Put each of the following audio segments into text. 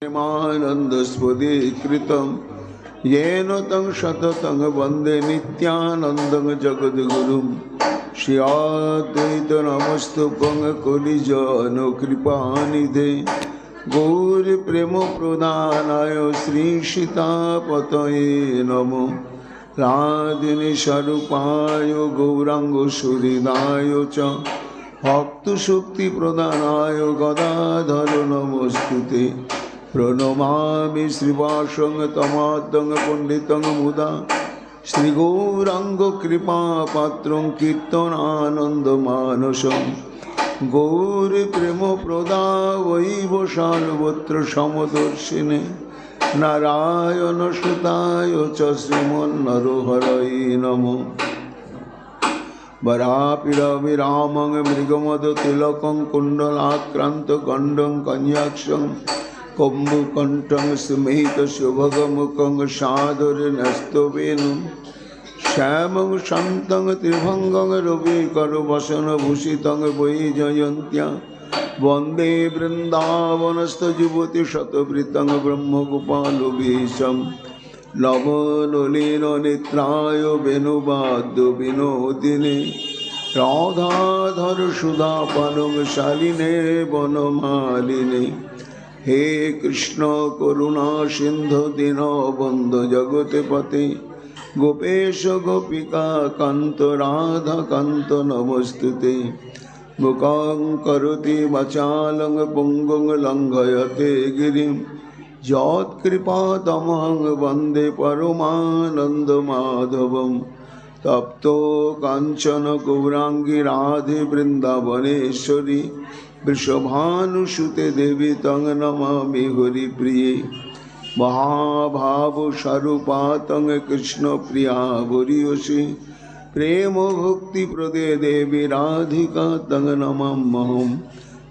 प्रेमानन्दस्फुरीकृतं येन तं शततं वन्दे नित्यानन्दं जगद्गुरुं श्रीअद्वैतनमस्तुभ्यं कलिजनकृपानिधे गौरप्रेमप्रदानाय श्रीसीतापतये नमो राधिनीस्वरूपाय गौराङ्गसुहृदाय च भक्तशक्तिप्रदानाय गदाधर नमोस्तुते प्रणमामि श्रीवासं तमाद्यं पण्डितं मुदा श्रीगौराङ्गकृपापात्रं कीर्तनानन्दमानसं गौरप्रेमप्रदावैव सर्वत्र समदर्शिने नारायणसुताय च श्रीमन्नरहरये नमः वरापिरविरामं मृगमदतिलकं कुण्डलाक्रान्तगण्डं कन्याक्षं कम्बुकण्ठं स्मितशुभगमुखं सादरनस्तवेनं श्यामं शान्तं त्रिभङ्गं रविकरवसनभूषितं वैजयन्त्या वन्दे वृन्दावनस्थयुवतिशतवृतं ब्रह्मगोपालवेशं लवनलीलनेत्राय वेणुवाद्यविनोदिने राधाधर सुधापानं शालिने वनमालिने हे कृष्ण करुणा सिंधु दीनबन्धु जगत्पते गोपेश गोपिका कान्त राधा कान्त नमस्तुते मुखं करोति वाचालं पुंगुं लङ्घयते गिरिं यत्कृपातमहं वन्दे परमानन्दमाधवं तप्तो काञ्चन गौराङ्गी राधे वृन्दावनेश्वरी वृषभानुसुते देवी तं नमामि हरिप्रिये महाभावस्वरूपा तं कृष्णप्रिया भूरियसी प्रेम भक्तिप्रदे देवी राधिका तं नमाम्यहं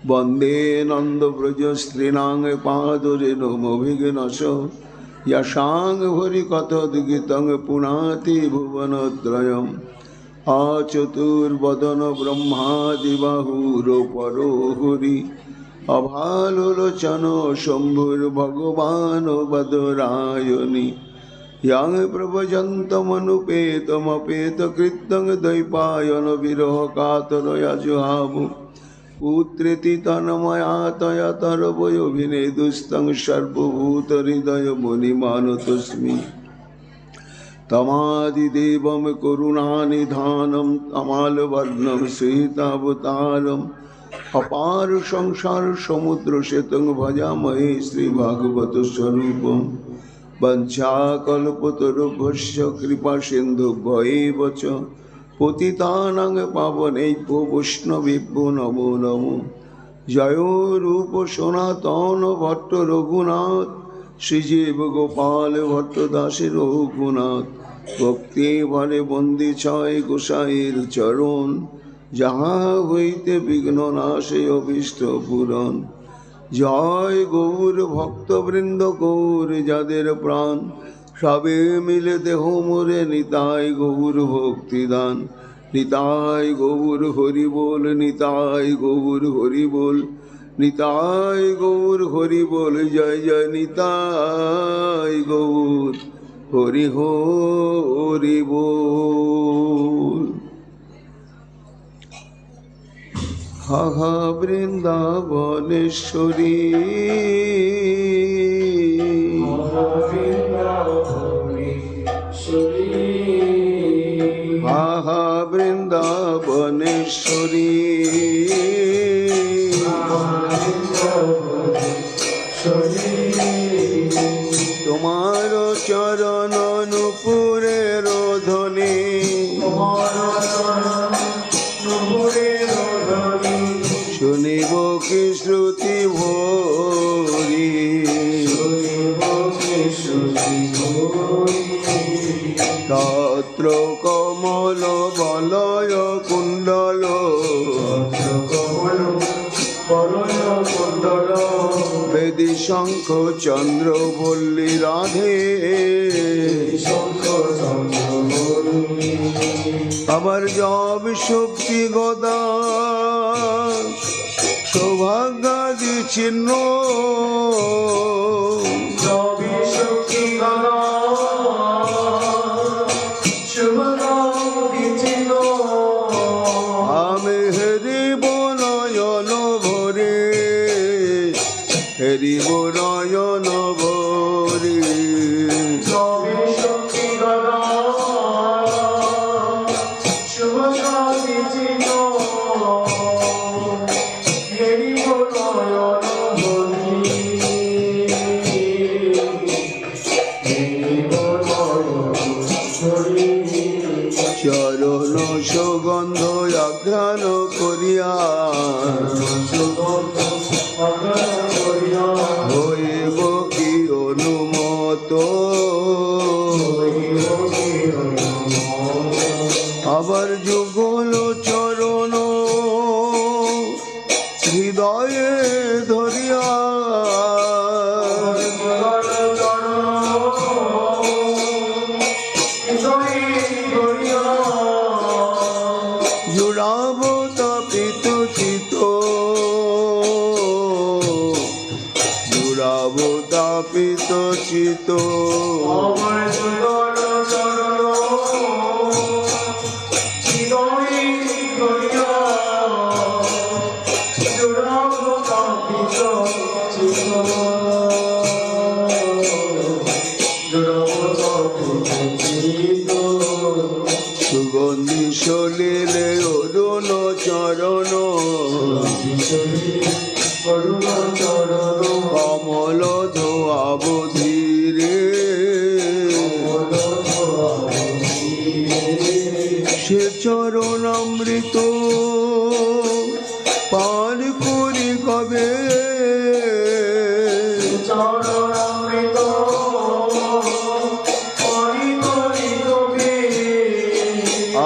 वन्दे नन्दव्रजस्त्रीणां पादरेणुमभिघ्नश यशां हरिकथोद्गीतं पुनाति भुवनत्रयम् आचतुर्वदन ब्रह्मादिबाहुरो हरि अभालोचन शम्भुर्भगवान् वदरायणि यं प्रभजन्तमनुपेतमपेतकृतं द्वैपायन विरह कातरया जुहावु पुत्रेति तन्मया तया तरवयोभिनेदुस्तं सर्वभूतहृदयमुनिमानतोऽस्मि तमादिदेवं करुणानिधानं तमालवर्णं श्वेतावतारम् अपार संसार समुद्रसेतुं भजामहे श्रीभागवतस्वरूपं वञ्चाकल्पतरुभ्यश्च कृपासिन्धुभ्यैव च पतितानां पावनेभ्यो वैष्णवेभ्यो नमो नमो जयो रूप सनातन भट्ट रघुनाथ श्रीजीव गोपाल भट्टदास रघुनाथ भक्ति भरे बंदी छय गोसाईर चरण जहाँ हईते विघ्न नाशे अभीष्ट पूरण जय गौर भक्तवृंद गौर जादेर प्राण सबे मिले देह मोरे निताय गौर भक्तिदान निताय गौर हरि बोल निताय गौर हरि बोल निताय गौर हरि बोल जय जय निताय गौर हरि हरि बोल हा हा वृंदावनेश्वरी हा हा वृंदावनेश्वरी तुम्हार चरण नुपुरे रोधनी শুনিব কি শ্রুতি ভরি তত্র কমল বলয় কুণ্ডল বেদি শঙ্খ চন্দ্র বল্লী রাধে আমার জব শক্তি গদা সৌভাগ্যাদি চিহ্ন শিব নয়ন ভরি চরণ সুগন্ধ আঘ্রাণ করিয়া হইব কি অনুমত আবার যুগল চরণ হৃদয়ে ধরিয়া জুড়াব তাপিত চিত জুড়াব তাপিত চিত সুগন্ধি সলিলে অরুণ চরণ কমল ধোয়াব ধীরে সে চরণ অমৃত পান করি কবে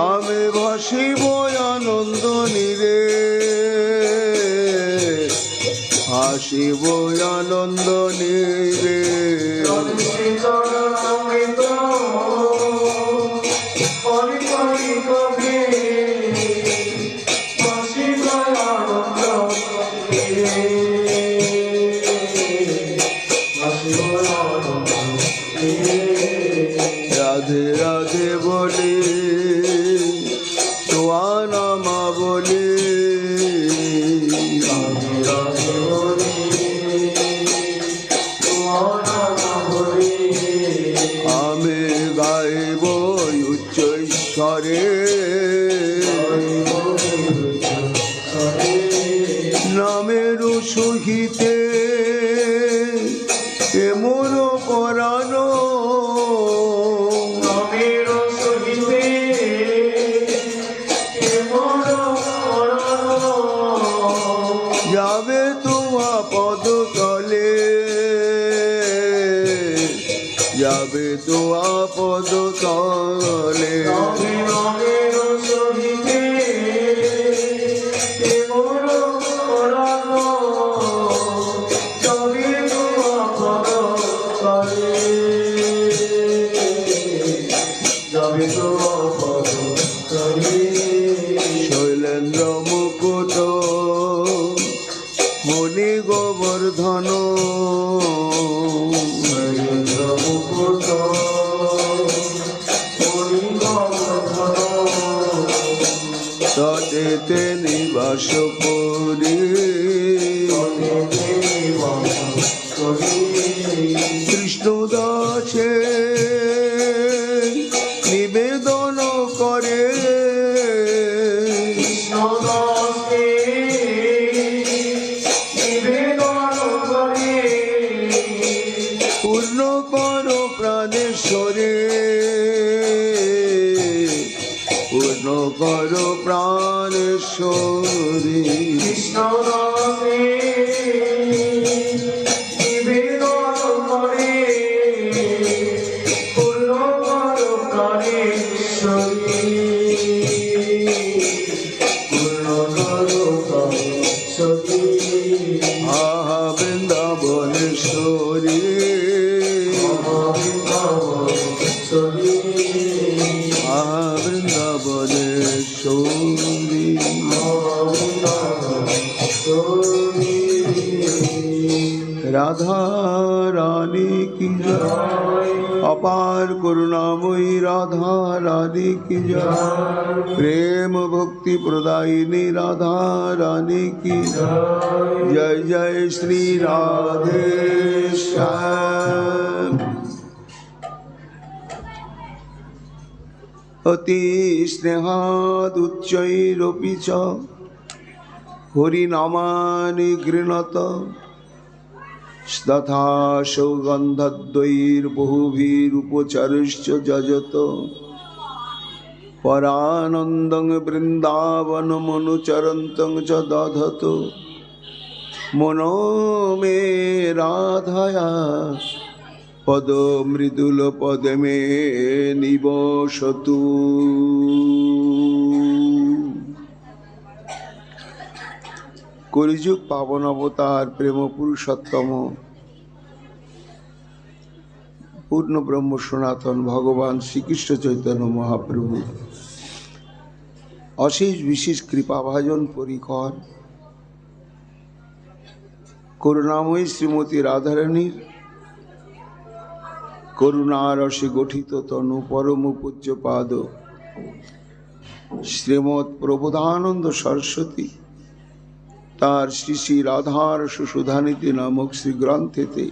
আমি ভাসিব আনন্দ নীরে হাসিব আনন্দ নীরে রাধে রাধে বলে তোয়া নামা বলে আমি গাইব উচ্চ ঈশ্বরে নামের সহিতে মোর পরানো যাবে তোমা পদ তলে যাবে তোমা পদ তলে শৈলেন্দ্র মুকুট মণি গোবর্ধন তটেতে নিবাস করি কৃষ্ণ দাসে নিবেদন করে পূর্ণ কর প্রাণেশ্বরে পূর্ণ কর প্রাণেশ্বরে কৃষ্ণ আহা বৃন্দাবনেশ্বরী আহা বৃন্দাবনেশ্বরী রাধা রানী কি জয়। अपार करुणामयी राधा रानी की जय। प्रेम भक्ति प्रदायिनी राधा रानी की जय। जय श्री राधे श्याम। अति स्नेहादुच्चैरपि च हरिनामानि गृह्णत तथा सौगन्धद्वैर्बहुभिरुपचरश्च जजत परानन्दं वृन्दावनमनुचरन्तं च दधत मनो मे राधया पद मृदुल पद में निवसतु। कलिजुग पावन अवतार प्रेम पुरुषोत्तम पूर्ण ब्रह्म सनातन भगवान श्रीकृष्ण चैतन्य महाप्रभु अशेष विशेष कृपा भाजन परिकर करुणामयी श्रीमती राधारानी करुणारसे गठित तनु परम पूज्य पाद श्रीमद प्रबोधानंद सरस्वती तार श्री श्री राधार सुधानीति नामक श्री ग्रंथेते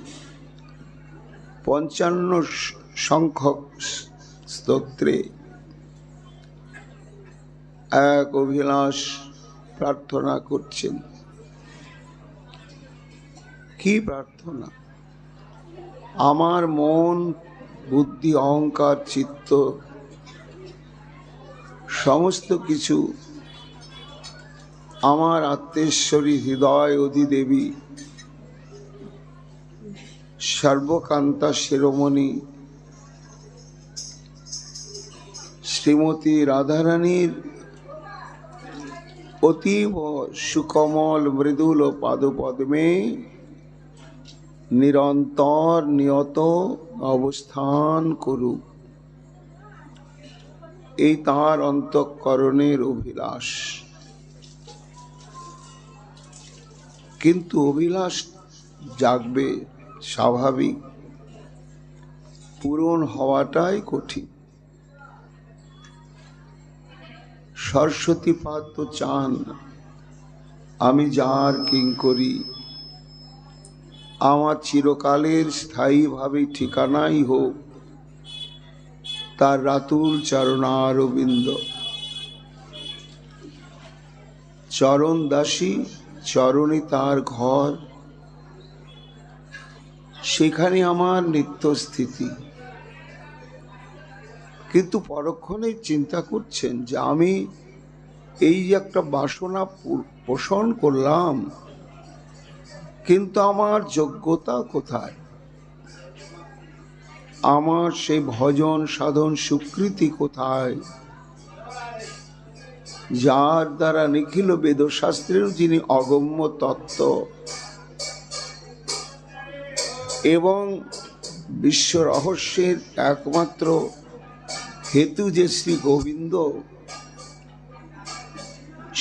55 संख्यक स्तोत्रे एक अभिलाष प्रार्थना करছেন। की प्रार्थना? आमार मन बुद्धि अहंकार चित्त समस्त किछु आमार आत्मेश्वरी हृदय अधिदेवी सर्वकांता शिरोमणि श्रीमती राधारानीर अतीव सुकोमल मृदुल पादपद्मे निरंतर नियत अवस्थान करुक এই তার অন্তঃকরণের অভিলাষ। কিন্তু অভিলাষ জাগবে স্বাভাবিক, পূরণ হওয়াটাই কঠিন। সরস্বতী পাদ তো চান আমি যার কিঙ্করি, আমার চিরকালের স্থায়ীভাবে ঠিকানাই হোক তার রাতুল চরণারবিন্দ। চরণ দাসী চরণে তার ঘর, সেখানে আমার নিত্য স্থিতি। কিন্তু পরক্ষণে চিন্তা করছেন যে আমি এই যে একটা বাসনা পোষণ করলাম, কিন্তু আমার যোগ্যতা কোথায়? আমার সেই ভজন সাধন স্বীকৃতি কোথায়, যার দ্বারা নিখিল বেদশাস্ত্রের যিনি অগম্য তত্ত্ব এবং বিশ্ব রহস্যের একমাত্র হেতু যে শ্রী গোবিন্দ,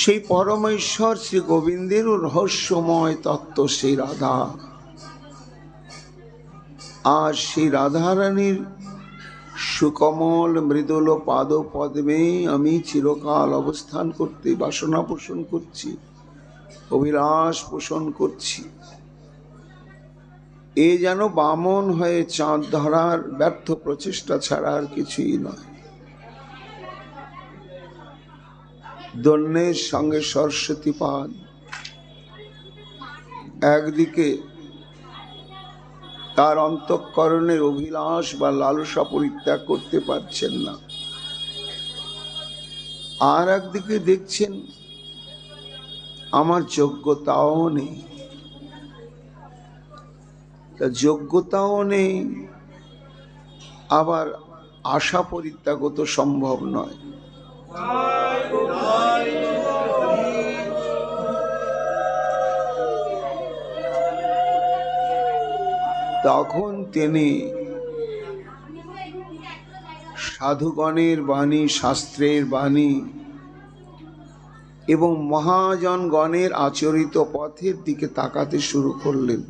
সেই পরমেশ্বর শ্রী গোবিন্দেরও রহস্যময় তত্ত্ব সেই রাধা। আর সেই রাধারানীর সুকমল মৃদুল পাদ পদ্মে আমি চিরকাল অবস্থান করতে বাসনা পোষণ করছি, অভিলাষ পোষণ করছি। এ যেন বামন হয়ে চাঁদ ধরার ব্যর্থ প্রচেষ্টা ছাড়া আর কিছুই নয়। দন্যের সঙ্গে সরস্বতী পাদ একদিকে তার অন্তঃকরণের অভিলাষ বা লালসা পরিত্যাগ করতে পারছেন না, আর একদিকে দেখছেন আমার যোগ্যতাও নেই, যোগ্যতাও নেই, আবার আশা পরিত্যাগও তো সম্ভব নয়। তখন তিনি সাধুগণের বাণী, শাস্ত্রের বাণী এবং মহাজনগণের আচরিত পথের দিকে তাকাতে শুরু করলেন।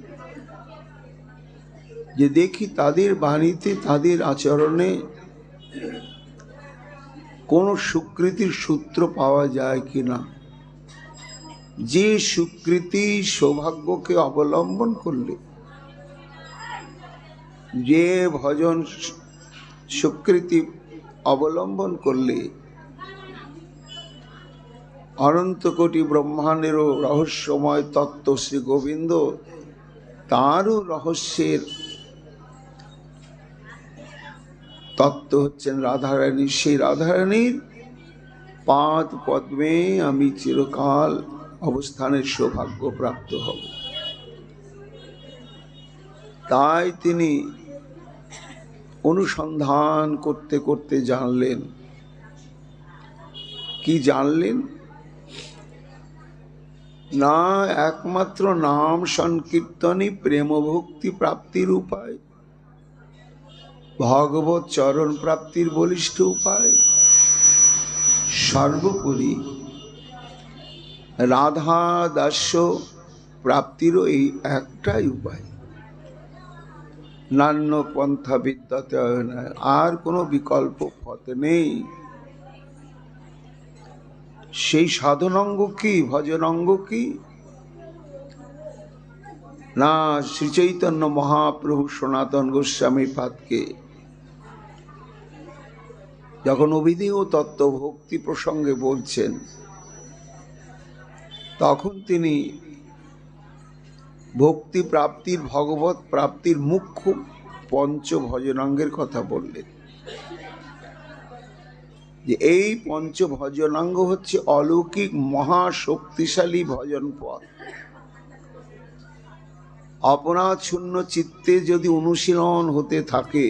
যে দেখি তাদের বাণীতে, তাদের আচরণে কোন সুকৃতির সূত্র পাওয়া যায় কিনা, যে সুকৃতি সৌভাগ্যকে অবলম্বন করলে, যে ভজন সুকৃতি অবলম্বন করলে অনন্ত কোটি ব্রহ্মাণ্ডেরও রহস্যময় তত্ত্ব শ্রী গোবিন্দ তারও রহস্যের তত্ত্ব হচ্ছেন রাধারানী। সেই রাধারানীর পাদ পদ্মে আমি চিরকাল অবস্থানের সৌভাগ্য প্রাপ্ত হব। তাই তিনি অনুসন্ধান করতে করতে জানলেন, কি জানলেন না, একমাত্র নাম সংকীর্তনই প্রেম ভক্তি প্রাপ্তির উপায়, ভগবত চরণ প্রাপ্তির বলিষ্ঠ উপায়। সর্বোপরি রাধা দাস্য প্রাপ্তিরও এই একটাই উপায়, নান্য পন্থা বিদ্যাতে আর কোনো বিকল্প পথ নেই। সেই সাধনাঙ্গ কি, ভজনাঙ্গ কি না, শ্রী চৈতন্য মহাপ্রভু সনাতন গোস্বামী পাদকে যখন অভিধেয় তত্ত্ব ভক্তি প্রসঙ্গে বলছেন, তখন তিনি ভক্তি প্রাপ্তির, ভগবত প্রাপ্তির মুখ্য পঞ্চ ভজনাঙ্গের কথা বললেন। যে এই পঞ্চ ভজনাঙ্গ হচ্ছে অলৌকিক মহাশক্তিশালী ভজন পথ। অপরাধ শূন্য চিত্তে যদি অনুশীলন হতে থাকে,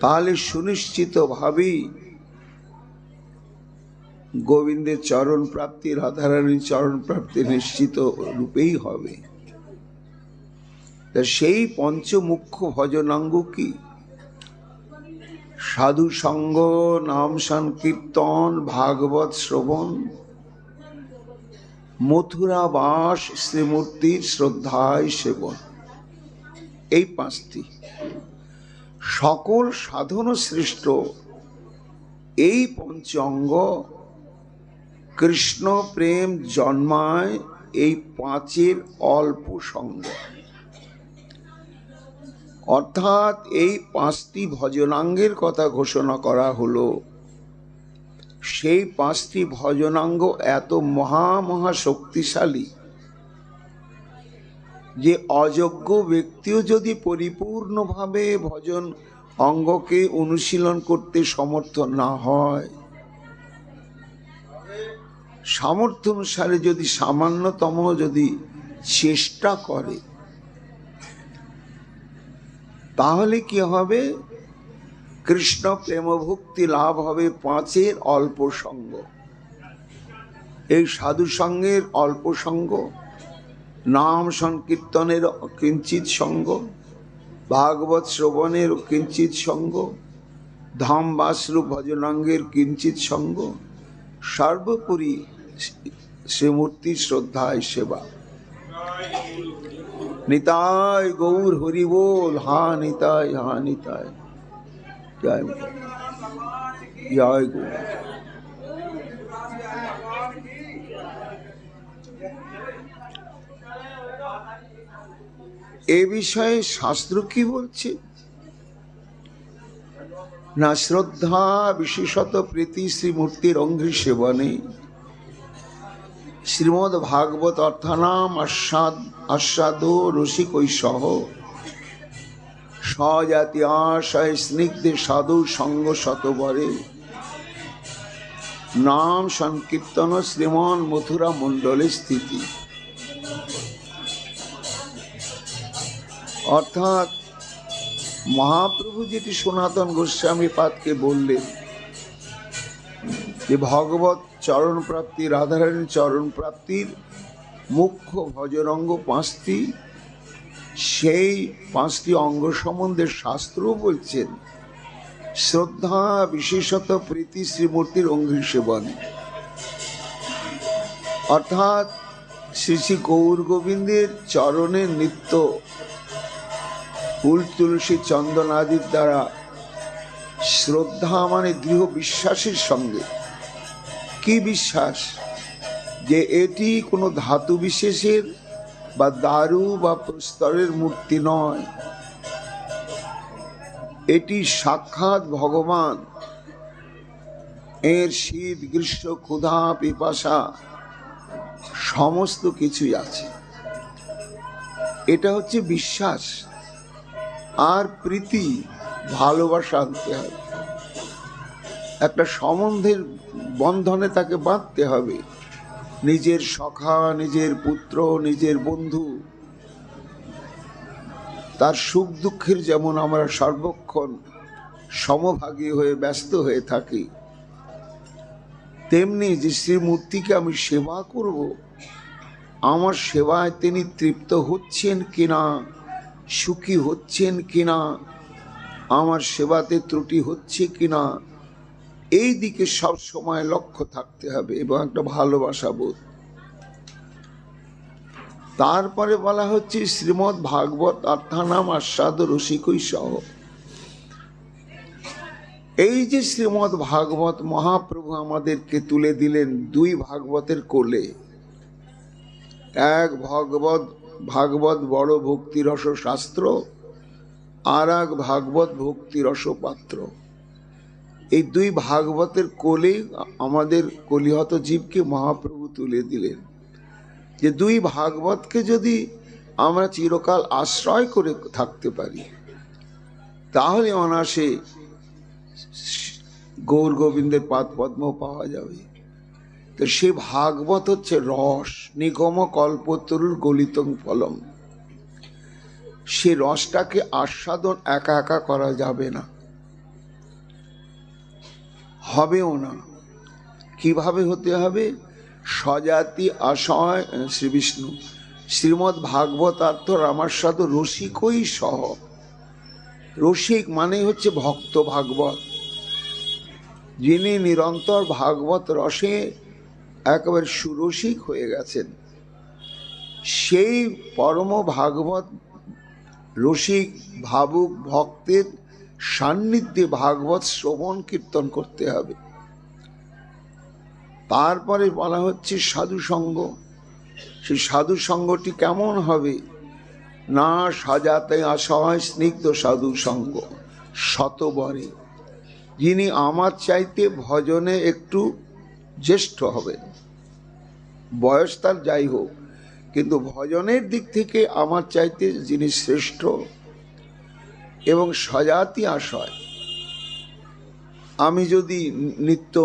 তাহলে সুনিশ্চিত ভাবেই গোবিন্দের চরণ প্রাপ্তি, রাধারানীর চরণ প্রাপ্তি নিশ্চিত রূপেই হবে। সেই পঞ্চমুখ্য ভজনাঙ্গ কি? সাধু সঙ্গ, নাম সংকীর্তন, ভাগবত শ্রবণ, মথুরা বাস, শ্রীমূর্তির শ্রদ্ধায় সেবন। এই পাঁচটি সকল সাধন শ্রেষ্ঠ। এই পঞ্চ অঙ্গ কৃষ্ণ প্রেম জন্মায় এই পাঁচের অল্প সঙ্গ। অর্থাৎ এই পাঁচটি ভজনাঙ্গের কথা ঘোষণা করা হলো। সেই পাঁচটি ভজনাঙ্গ এত মহা শক্তিশালী যে অযোগ্য ব্যক্তিও যদি পরিপূর্ণভাবে ভজন অঙ্গকে অনুশীলন করতে সমর্থ না হয়, সামর্থ্য অনুসারে যদি সামান্যতম যদি চেষ্টা করে, তাহলে কি হবে? কৃষ্ণ প্রেম ভক্তি লাভ হবে পাঁচের অল্প সঙ্গ। এই সাধু সঙ্গের অল্প সঙ্গ, নাম সংকীর্তনের কিঞ্চিত সঙ্গ, ভাগবত শ্রবণের কিঞ্চিত সঙ্গ, ধাম বাসরূপ ভজনাঙ্গের কিঞ্চিত সঙ্গ, সর্বোপরি শ্রীমূর্তির শ্রদ্ধায় সেবা। নিতাই গৌর হরি বল, হা নিতাই, হা নিতাই, জয় জয় গৌর। এ বিষয়ে শাস্ত্র কি বলছে না, শ্রদ্ধা বিশেষত প্রীতি শ্রীমূর্তির অঙ্ঘ্রি সেবনে শ্রীমদ ভাগবত অর্থানাম আস্বাদ রসিকৈ সহ স্বজাতি আশয় স্নিগ্ধে সাধু সঙ্গ শতবরে নাম সংকীর্তন শ্রীমন মথুরা মণ্ডলে স্থিতি। অর্থাৎ মহাপ্রভু যেটি সনাতন গোস্বামী পাদকে বললেন যে ভগবত চরণ প্রাপ্তি, রাধারানীর চরণ প্রাপ্তির মুখ্য ভজনাঙ্গ পাঁচটি, সেই পাঁচটি অঙ্গ সম্বন্ধে শাস্ত্র বলছেন শ্রদ্ধা বিশেষত প্রীতি শ্রীমূর্তির অঙ্ঘ্রি সেবন। অর্থাৎ শ্রী শ্রী গৌর গোবিন্দের চরণের নিত্য ফুল তুলসী চন্দন আদির দ্বারা শ্রদ্ধা মানে দৃঢ় বিশ্বাসের সঙ্গে। কি বিশ্বাস? যে এটি কোনো ধাতু বিশেষের বা দারু বা প্রস্তরের মূর্তি নয়, এটি সাক্ষাৎ ভগবান। এর শীত গ্রীষ্ম ক্ষুধা পিপাসা সমস্ত কিছুই আছে। এটা হচ্ছে বিশ্বাস। আর প্রীতি, ভালোবাসা আনতে হবে। একটা সম্বন্ধের বন্ধনে তাকে বাঁধতে হবে। নিজের সখা, নিজের পুত্র, নিজের বন্ধু, তার সুখ দুঃখের যেমন আমরা সর্বক্ষণ সমভাগী হয়ে ব্যস্ত হয়ে থাকি, তেমনি যে শ্রীমূর্তিকে আমি সেবা করব, আমার সেবায় তিনি তৃপ্ত হচ্ছেন কিনা, সুখী হচ্ছেন কিনা, আমার সেবাতে ত্রুটি হচ্ছে কিনা, এই দিকে সব সময় লক্ষ্য থাকতে হবে এবং একটা ভালোবাসা বোধ। তারপরে বলা হচ্ছে শ্রীমদ্ ভাগবত অর্থানাম আস্বাদ রসিকই সহ। এই যে শ্রীমদ্ ভাগবত মহাপ্রভু আমাদেরকে তুলে দিলেন দুই ভাগবতের কোলে। এক ভাগবত বড় ভক্তিরস শাস্ত্র, আর এক ভাগবত ভক্তিরস পাত্র। এই দুই ভাগবতের কোলে আমাদের কলিহত জীবকে মহাপ্রভু তুলে দিলেন। যে দুই ভাগবতকে যদি আমরা চিরকাল আশ্রয় করে থাকতে পারি, তাহলে অনায়াসে গৌর গোবিন্দের পাদ পদ্ম পাওয়া যাবে। তো সে ভাগবত হচ্ছে রস, নিগম কল্পতরুর গলিতং ফলম। সে রসটাকে আস্বাদন একা একা করা যাবে না, হবেও না। কিভাবে হতে হবে? স্বজাতি আশয় শ্রী বিষ্ণু শ্রীমদ্ ভাগবতার্থ রামাস্বাদ রসিকই সহ। রসিক মানে হচ্ছে ভক্ত ভাগবত, যিনি নিরন্তর ভাগবত রসে একেবারে সুরসিক হয়ে গেছেন। সেই পরম ভাগবত রসিক ভাবুক ভক্তের সান্নিধ্যে ভাগবত শ্রবণ কীর্তন করতে হবে। তারপরে বলা হচ্ছে সাধু সঙ্গ। সেই সাধু সঙ্গটি কেমন হবে? না সাজাতে আশয় স্নিগ্ধ সাধু সঙ্গ শতবরে, যিনি আমার চাইতে ভজনে একটু জ্যেষ্ঠ হবেন। বয়স তার যাই হোক, কিন্তু ভজনের দিক থেকে আমার চাইতে যিনি শ্রেষ্ঠ, এবং সজাতি আশয়। আমি যদি নিত্য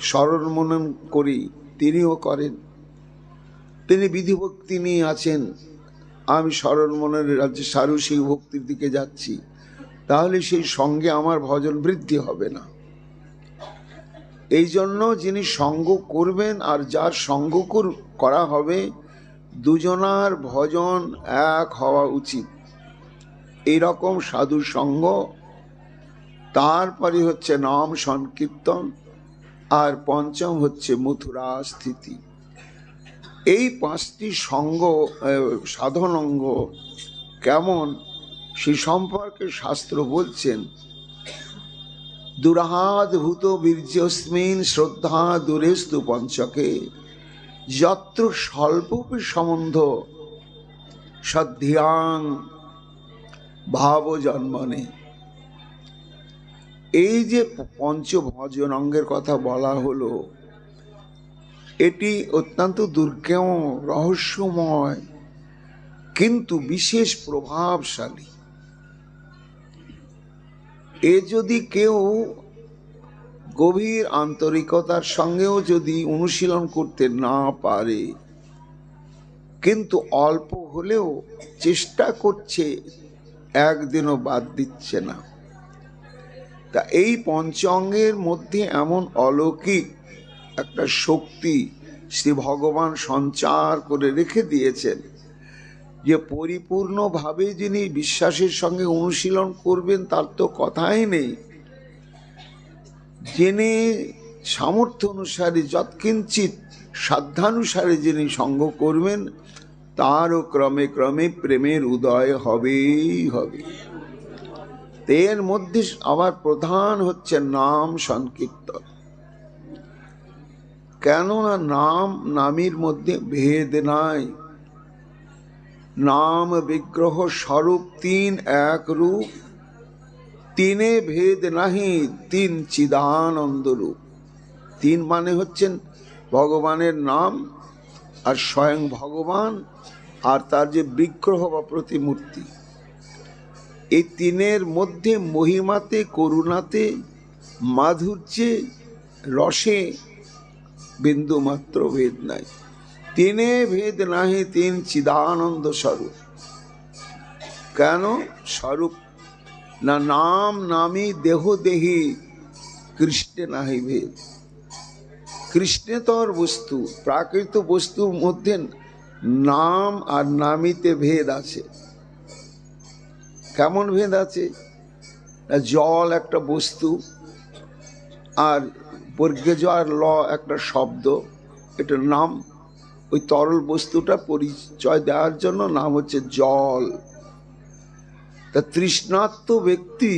স্মরণ মনন করি, তিনিও করেন। তিনি বিধিভক্তি নিয়ে আছেন, আমি স্মরণ মনের রাজ্যে সারসিক ভক্তির দিকে যাচ্ছি, তাহলে সেই সঙ্গে আমার ভজন বৃদ্ধি হবে না। এই জন্য যিনি সঙ্গ করবেন আর যার সঙ্গ করা হবে, দুজনার ভজন এক হওয়া উচিত। এইরকম সাধু সঙ্গ। তারপরে হচ্ছে নাম সংকীর্তন, আর পঞ্চম হচ্ছে মথুরা স্থিতি। এই পাঁচটি সঙ্গ সাধন অঙ্গ কেমন সে সম্পর্কে শাস্ত্র বলছেন, দুরাহাদ্ভূত বীর্যস্মিন শ্রদ্ধা দূরেস্তু পঞ্চকে যত্র স্বল্পপি সম্বন্ধ সদ্ধিয়াং ভাব জন্মনে। এই যে পঞ্চভজন অঙ্গের কথা বলা হলো, এটি অত্যন্ত দুর্গম, রহস্যময়, কিন্তু বিশেষ প্রভাবশালী। এ যদি কেউ গভীর আন্তরিকতার সঙ্গেও যদি অনুশীলন করতে না পারে, কিন্তু অল্প হলেও চেষ্টা করছে, একদিনও বাদ দিচ্ছে না, তা এই পঞ্চাঙ্গের মধ্যে এমন অলৌকিক একটা শক্তি শ্রী ভগবান সঞ্চার করে রেখে দিয়েছেন, যে পরিপূর্ণভাবে যিনি বিশ্বাসের সঙ্গে অনুশীলন করবেন তার তো কথাই নেই। যিনি সামর্থ্য অনুসারে যৎকিঞ্চিত সাধ্যানুসারে যিনি সঙ্গ করবেন, তারও ক্রমে ক্রমে প্রেমের উদয় হবেই হবে। এর মধ্যে আবার প্রধান হচ্ছে নাম সংকীর্তন। কেননা নাম নামীর মধ্যে ভেদ নাই। নাম বিগ্রহ স্বরূপ তিন এক রূপ, তিনে ভেদ নাহি তিন চিদানন্দ রূপ। তিন মানে হচ্ছেন ভগবানের নাম, আর স্বয়ং ভগবান, আর তার যে বিগ্রহ বা প্রতিমূর্তি। এই তিনের মধ্যে মহিমাতে, করুণাতে, মাধুর্যে, রসে বিন্দু মাত্র ভেদ নাই। তিনে ভেদ নাহি তিন চিদানন্দ স্বরূপ। কেন স্বরূপ না? নাম নামী দেহ দেহি কৃষ্ণে নাহি ভেদ। কৃষ্ণে তর বস্তু, প্রাকৃত বস্তুর মধ্যে নাম আর নামীতে ভেদ আছে। কেমন ভেদ আছে? জল একটা বস্তু, আর বর্গে জ আর ল একটা শব্দ, এটা নাম। ওই তরল বস্তুটা পরিচয় দেওয়ার জন্য নাম হচ্ছে জল। তা তৃষ্ণার্ত ব্যক্তি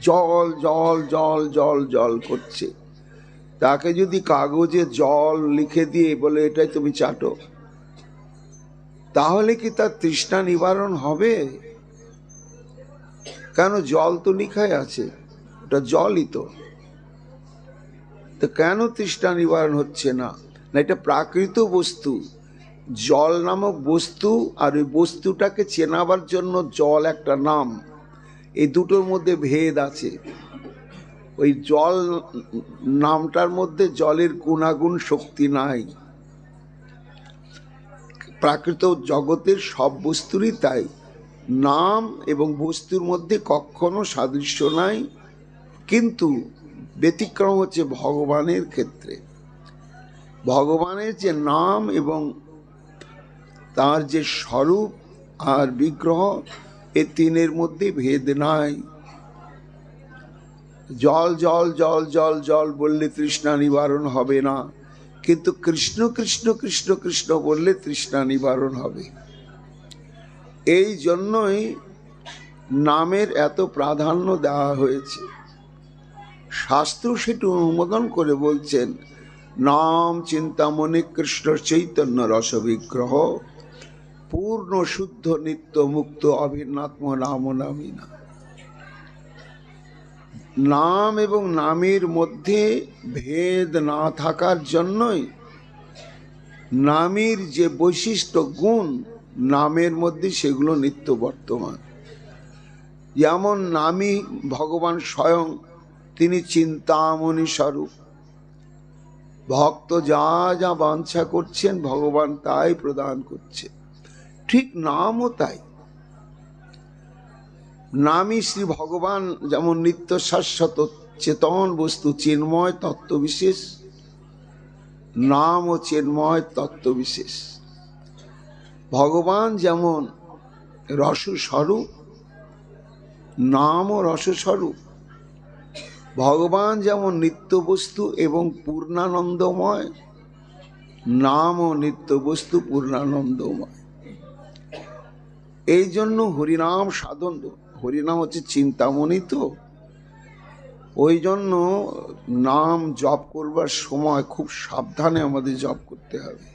জল জল জল জল জল করছে, তাকে যদি কাগজে জল লিখে দিয়ে বলে এটাই তুমি চাটো, তাহলে কি তার তৃষ্ণা নিবারণ হবে? কেন? জল তো লিখাই আছে, ওটা জলই তো। কেন তৃষ্ণা নিবারণ হচ্ছে না? এটা প্রাকৃত বস্তু, জল নামক বস্তু, আর ওই বস্তুটাকে চেনাবার জন্য জল একটা নাম। এই দুটোর মধ্যে ভেদ আছে। ওই জল নামটার মধ্যে জলের গুণাগুণ শক্তি নাই। প্রাকৃত জগতের সব বস্তুরই তাই, নাম এবং বস্তুর মধ্যে কখনো সাদৃশ্য নাই। কিন্তু ব্যতিক্রম হচ্ছে ভগবানের ক্ষেত্রে। ভগবানের যে নাম এবং তার যে স্বরূপ আর বিগ্রহ, এ তিনের মধ্যে ভেদ নাই। জল জল জল জল জল বললে তৃষ্ণা নিবারণ হবে না, কিন্তু কৃষ্ণ কৃষ্ণ কৃষ্ণ কৃষ্ণ বললে তৃষ্ণা নিবারণ হবে। এই জন্যই নামের এত প্রাধান্য দেওয়া হয়েছে। শাস্ত্র সেটি অনুমোদন করে বলছেন, নাম চিন্তামণি কৃষ্ণ চৈতন্য রস বিগ্রহ, পূর্ণ শুদ্ধ নিত্য মুক্ত অভিন্নাত্ম নাম নামিনা। নাম এবং নামের মধ্যে ভেদ না থাকার জন্যই নামের যে বৈশিষ্ট্য গুণ, নামের মধ্যে সেগুলো নিত্য বর্তমান। যেমন নামী ভগবান স্বয়ং, তিনি চিন্তামণি স্বরূপ। ভক্ত যা যা বাঞ্ছা করছেন ভগবান তাই প্রদান করছে। ঠিক নামও তাই। নামই শ্রী ভগবান যেমন নিত্য শাশ্বত চেতন বস্তু, চিন্ময় তত্ত্ববিশেষ, নাম ও চিন্ময় তত্ত্ববিশেষ। ভগবান যেমন রসস্বরূপ, নাম ও রসস্বরূপ। ভগবান যেমন নিত্য বস্তু এবং পূর্ণানন্দময়, নাম ও নিত্য বস্তু পূর্ণানন্দময়। এই জন্য হরিনাম সাধন, হরিনাম হচ্ছে চিন্তামণি, তো ওই জন্য নাম জপ করবার সময় খুব সাবধানে আমাদের জপ করতে হবে।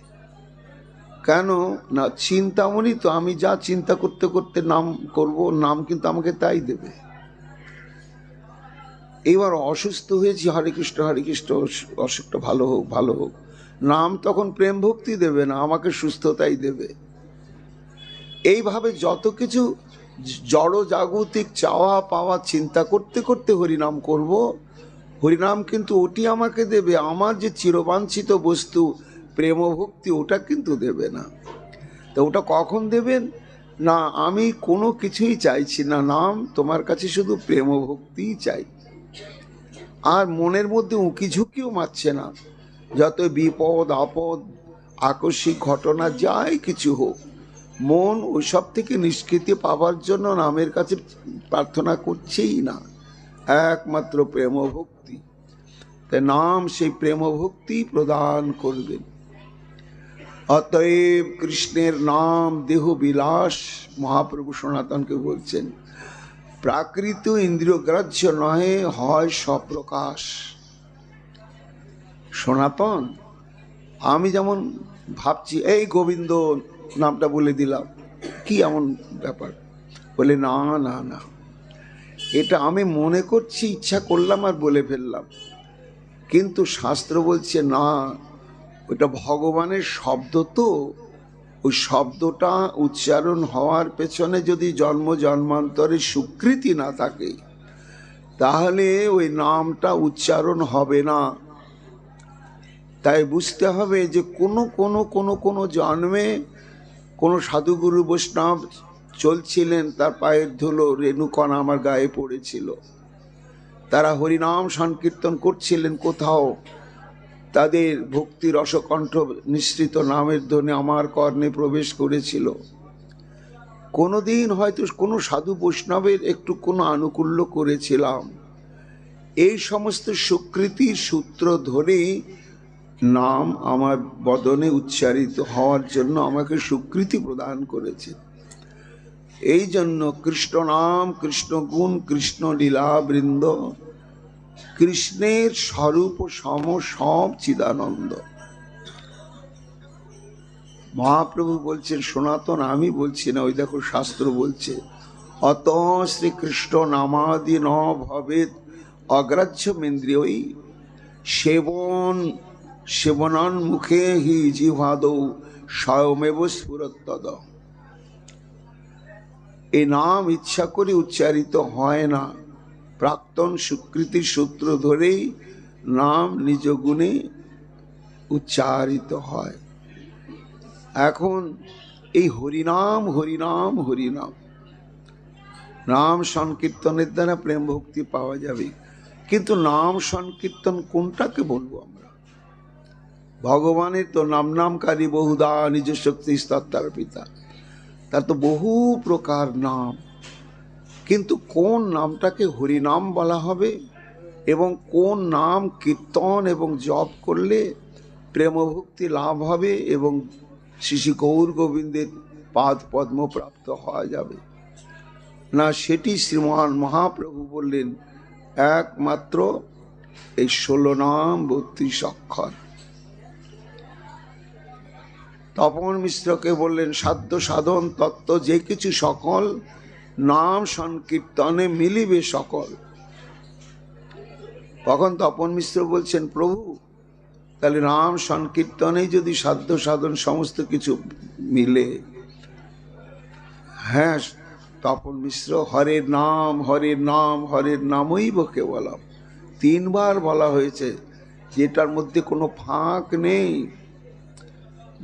কেন না? চিন্তামণি তো, আমি যা চিন্তা করতে করতে নাম করব, নাম কিন্তু আমাকে তাই দেবে। এবার অসুস্থ হয়েছি, হরে কৃষ্ণ হরে কৃষ্ণ, অসুখটা ভালো হোক ভালো হোক, নাম তখন প্রেম ভক্তি দেবে না, আমাকে সুস্থতাই দেবে। এইভাবে যত কিছু জড় জাগতিক চাওয়া পাওয়া চিন্তা করতে করতে হরিনাম করব, হরিনাম কিন্তু ওটি আমাকে দেবে, আমার যে চিরবাঞ্ছিত বস্তু প্রেম ভক্তি ওটা কিন্তু দেবে না। তো ওটা কখন দেবেন? না, আমি কোনো কিছুই চাইছি না, নাম তোমার কাছে শুধু প্রেম ভক্তিই চাই। আর মনের মধ্যে উঁকি ঝুঁকিও মারছে না। যত বিপদ আপদ আকস্মিক ঘটনা যাই কিছু হোক, মন ওইসব থেকে নিষ্কৃতি পাবার জন্য নামের কাছে প্রার্থনা করছেই না, একমাত্র প্রেম ভক্তি। তাই নাম সেই প্রেম ভক্তি প্রদান করবেন। অতএব কৃষ্ণের নাম দেহ বিলাস। মহাপ্রভু সনাতনকে বলছেন, প্রাকৃত ইন্দ্রিয় গ্রাহ্য নহে, হয় স্বপ্রকাশ। সনাতন, আমি যেমন ভাবছি এই গোবিন্দ নামটা বলে দিলাম, কি এমন ব্যাপার? বলে না না না, এটা আমি মনে করছি, ইচ্ছা করলাম আর বলে ফেললাম, কিন্তু শাস্ত্র বলছে না, ওটা ভগবানের শব্দ। তো ওই শব্দটা উচ্চারণ হওয়ার পেছনে যদি জন্ম জন্মান্তরের স্বীকৃতি না থাকে, তাহলে ওই নামটা উচ্চারণ হবে না। তাই বুঝতে হবে যে কোনো কোনো কোনো কোনো জন্মে কোনো সাধুগুরু বৈষ্ণব চলছিলেন, তার পায়ের ধুলো রেণুকণা আমার গায়ে পড়েছিল। তারা হরিনাম সংকীর্তন করছিলেন কোথাও, তাদের ভক্তি রসকণ্ঠ নিঃসৃত নামের ধ্বনি আমার কর্ণে প্রবেশ করেছিল। কোনোদিন হয়তো কোনো সাধু বৈষ্ণবের একটু কোনো আনুকূল্য করেছিলাম। এই সমস্ত স্বীকৃতির সূত্র ধরে নাম আমার বদনে উচ্চারিত হওয়ার জন্য আমাকে স্বীকৃতি প্রদান করেছে। এই জন্য কৃষ্ণ নাম, কৃষ্ণ গুণ, কৃষ্ণ লীলা বৃন্দ, কৃষ্ণের স্বরূপ সম সব চিদানন্দ। মহাপ্রভু বলছেন, সনাতন আমি বলছি না, ওই দেখো শাস্ত্র বলছে, অত শ্রীকৃষ্ণ নামাদি ন ভবেদ অগ্রাহ্য ইন্দ্রিয়ই, সেবনন মুখে হি জিহ্বাদৌ স্বয়মেব স্ফুরত্তদ। এই নাম ইচ্ছা করে উচ্চারিত হয় না, প্রাক্তন স্বীকৃতির সূত্র ধরেই নাম নিজ গুণে উচ্চারিত হয়। এখন এই হরিনাম হরিনাম হরিনাম, নাম সংকীর্তনের দ্বারা প্রেম ভক্তি পাওয়া যাবে, কিন্তু নাম সংকীর্তন কোনটাকে বলবো আমরা? ভগবানের তো নাম নামকারী বহুদা নিজ শক্তি স্তত্তার পিতা, তার তো বহু প্রকার নাম, কিন্তু কোন নামটাকে হরিনাম বলা হবে এবং কোন নাম কীর্তন এবং জপ করলে প্রেমভক্তি লাভ হবে এবং শ্রী শ্রী গৌর গোবিন্দের পাদ পদ্ম প্রাপ্ত হওয়া যাবে না, সেটি শ্রীমান মহাপ্রভু বললেন একমাত্র এই 16 নাম 32 অক্ষর। তপন মিশ্রকে বললেন, সাধ্য সাধন তত্ত্ব যে কিছু সকল, নাম সংকীর্তনে মিলিবে সকল। তখন তপন মিশ্র বলছেন, প্রভু তাহলে নাম সংকীর্তনেই যদি সাধ্য সাধন সমস্ত কিছু মিলে? হ্যাঁ, তপন মিশ্র, হরের নাম হরের নাম হরের নামই বকে বলাম 3 বার বলা হয়েছে, যেটার মধ্যে কোনো ফাঁক নেই।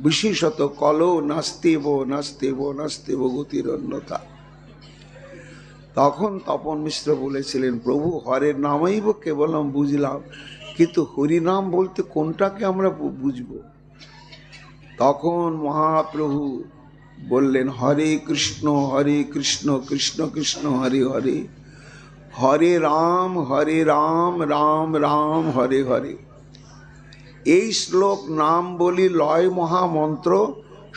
বিশেষত কলো নাস্তেব নাস্তেব নাস্তেব গতির অন্যতা। তখন তপন মিশ্র বলেছিলেন, প্রভু হরের নামই কেবলম বুঝলাম, কিন্তু হরিনাম বলতে কোনটাকে আমরা বুঝবো? তখন মহাপ্রভু বললেন, হরে কৃষ্ণ কৃষ্ণ কৃষ্ণ হরে হরে, হরে রাম রাম রাম হরে হরে। এই শ্লোক নাম বলি লয় মহামন্ত্র,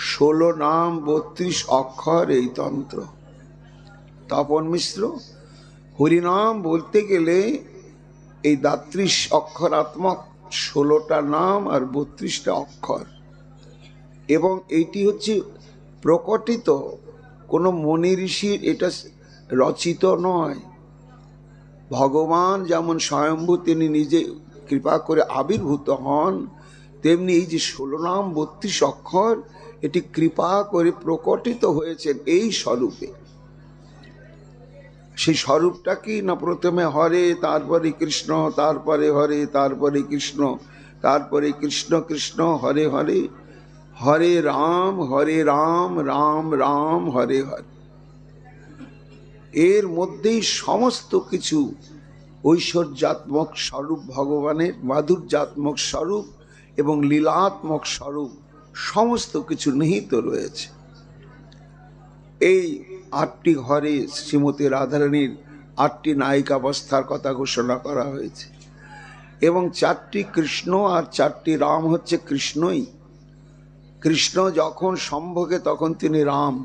16 নাম 32 অক্ষর এই তন্ত্র। তপন মিশ্র, হরিনাম বলতে গেলে এই 32 অক্ষরাত্মক 16টা নাম আর 32টা অক্ষর, এবং এইটি হচ্ছে প্রকটিত, কোনো মনি ঋষির এটা রচিত নয়। ভগবান যেমন স্বয়ম্ভূ, তিনি নিজে কৃপা করে আবির্ভূত হন, তেমনি এই যে 16 নাম 32 অক্ষর, এটি কৃপা করে প্রকটিত হয়েছেন এই স্বরূপে। সেই স্বরূপটা কি না, প্রথমে হরে, তারপরে কৃষ্ণ, তারপরে হরে, তারপরে কৃষ্ণ, তারপরে কৃষ্ণ কৃষ্ণ হরে হরে, হরে রাম রাম রাম হরে হরে। এর মধ্যেই সমস্ত কিছু ঐশ্বর্যাত্মক স্বরূপ ভগবানের, মাধুর্যাত্মক স্বরূপ এবং লীলাত্মক স্বরূপ সমস্ত কিছু নিহিত রয়েছে। এই 8টি ঘরে শ্রীমতী রাধারানীর 8টি নায়িকাবস্থার কথা ঘোষণা করা হয়েছে, এবং 4টি কৃষ্ণ আর 4টি রাম হচ্ছে কৃষ্ণই। কৃষ্ণ যখন সম্ভোগে তখন তিনি রাম,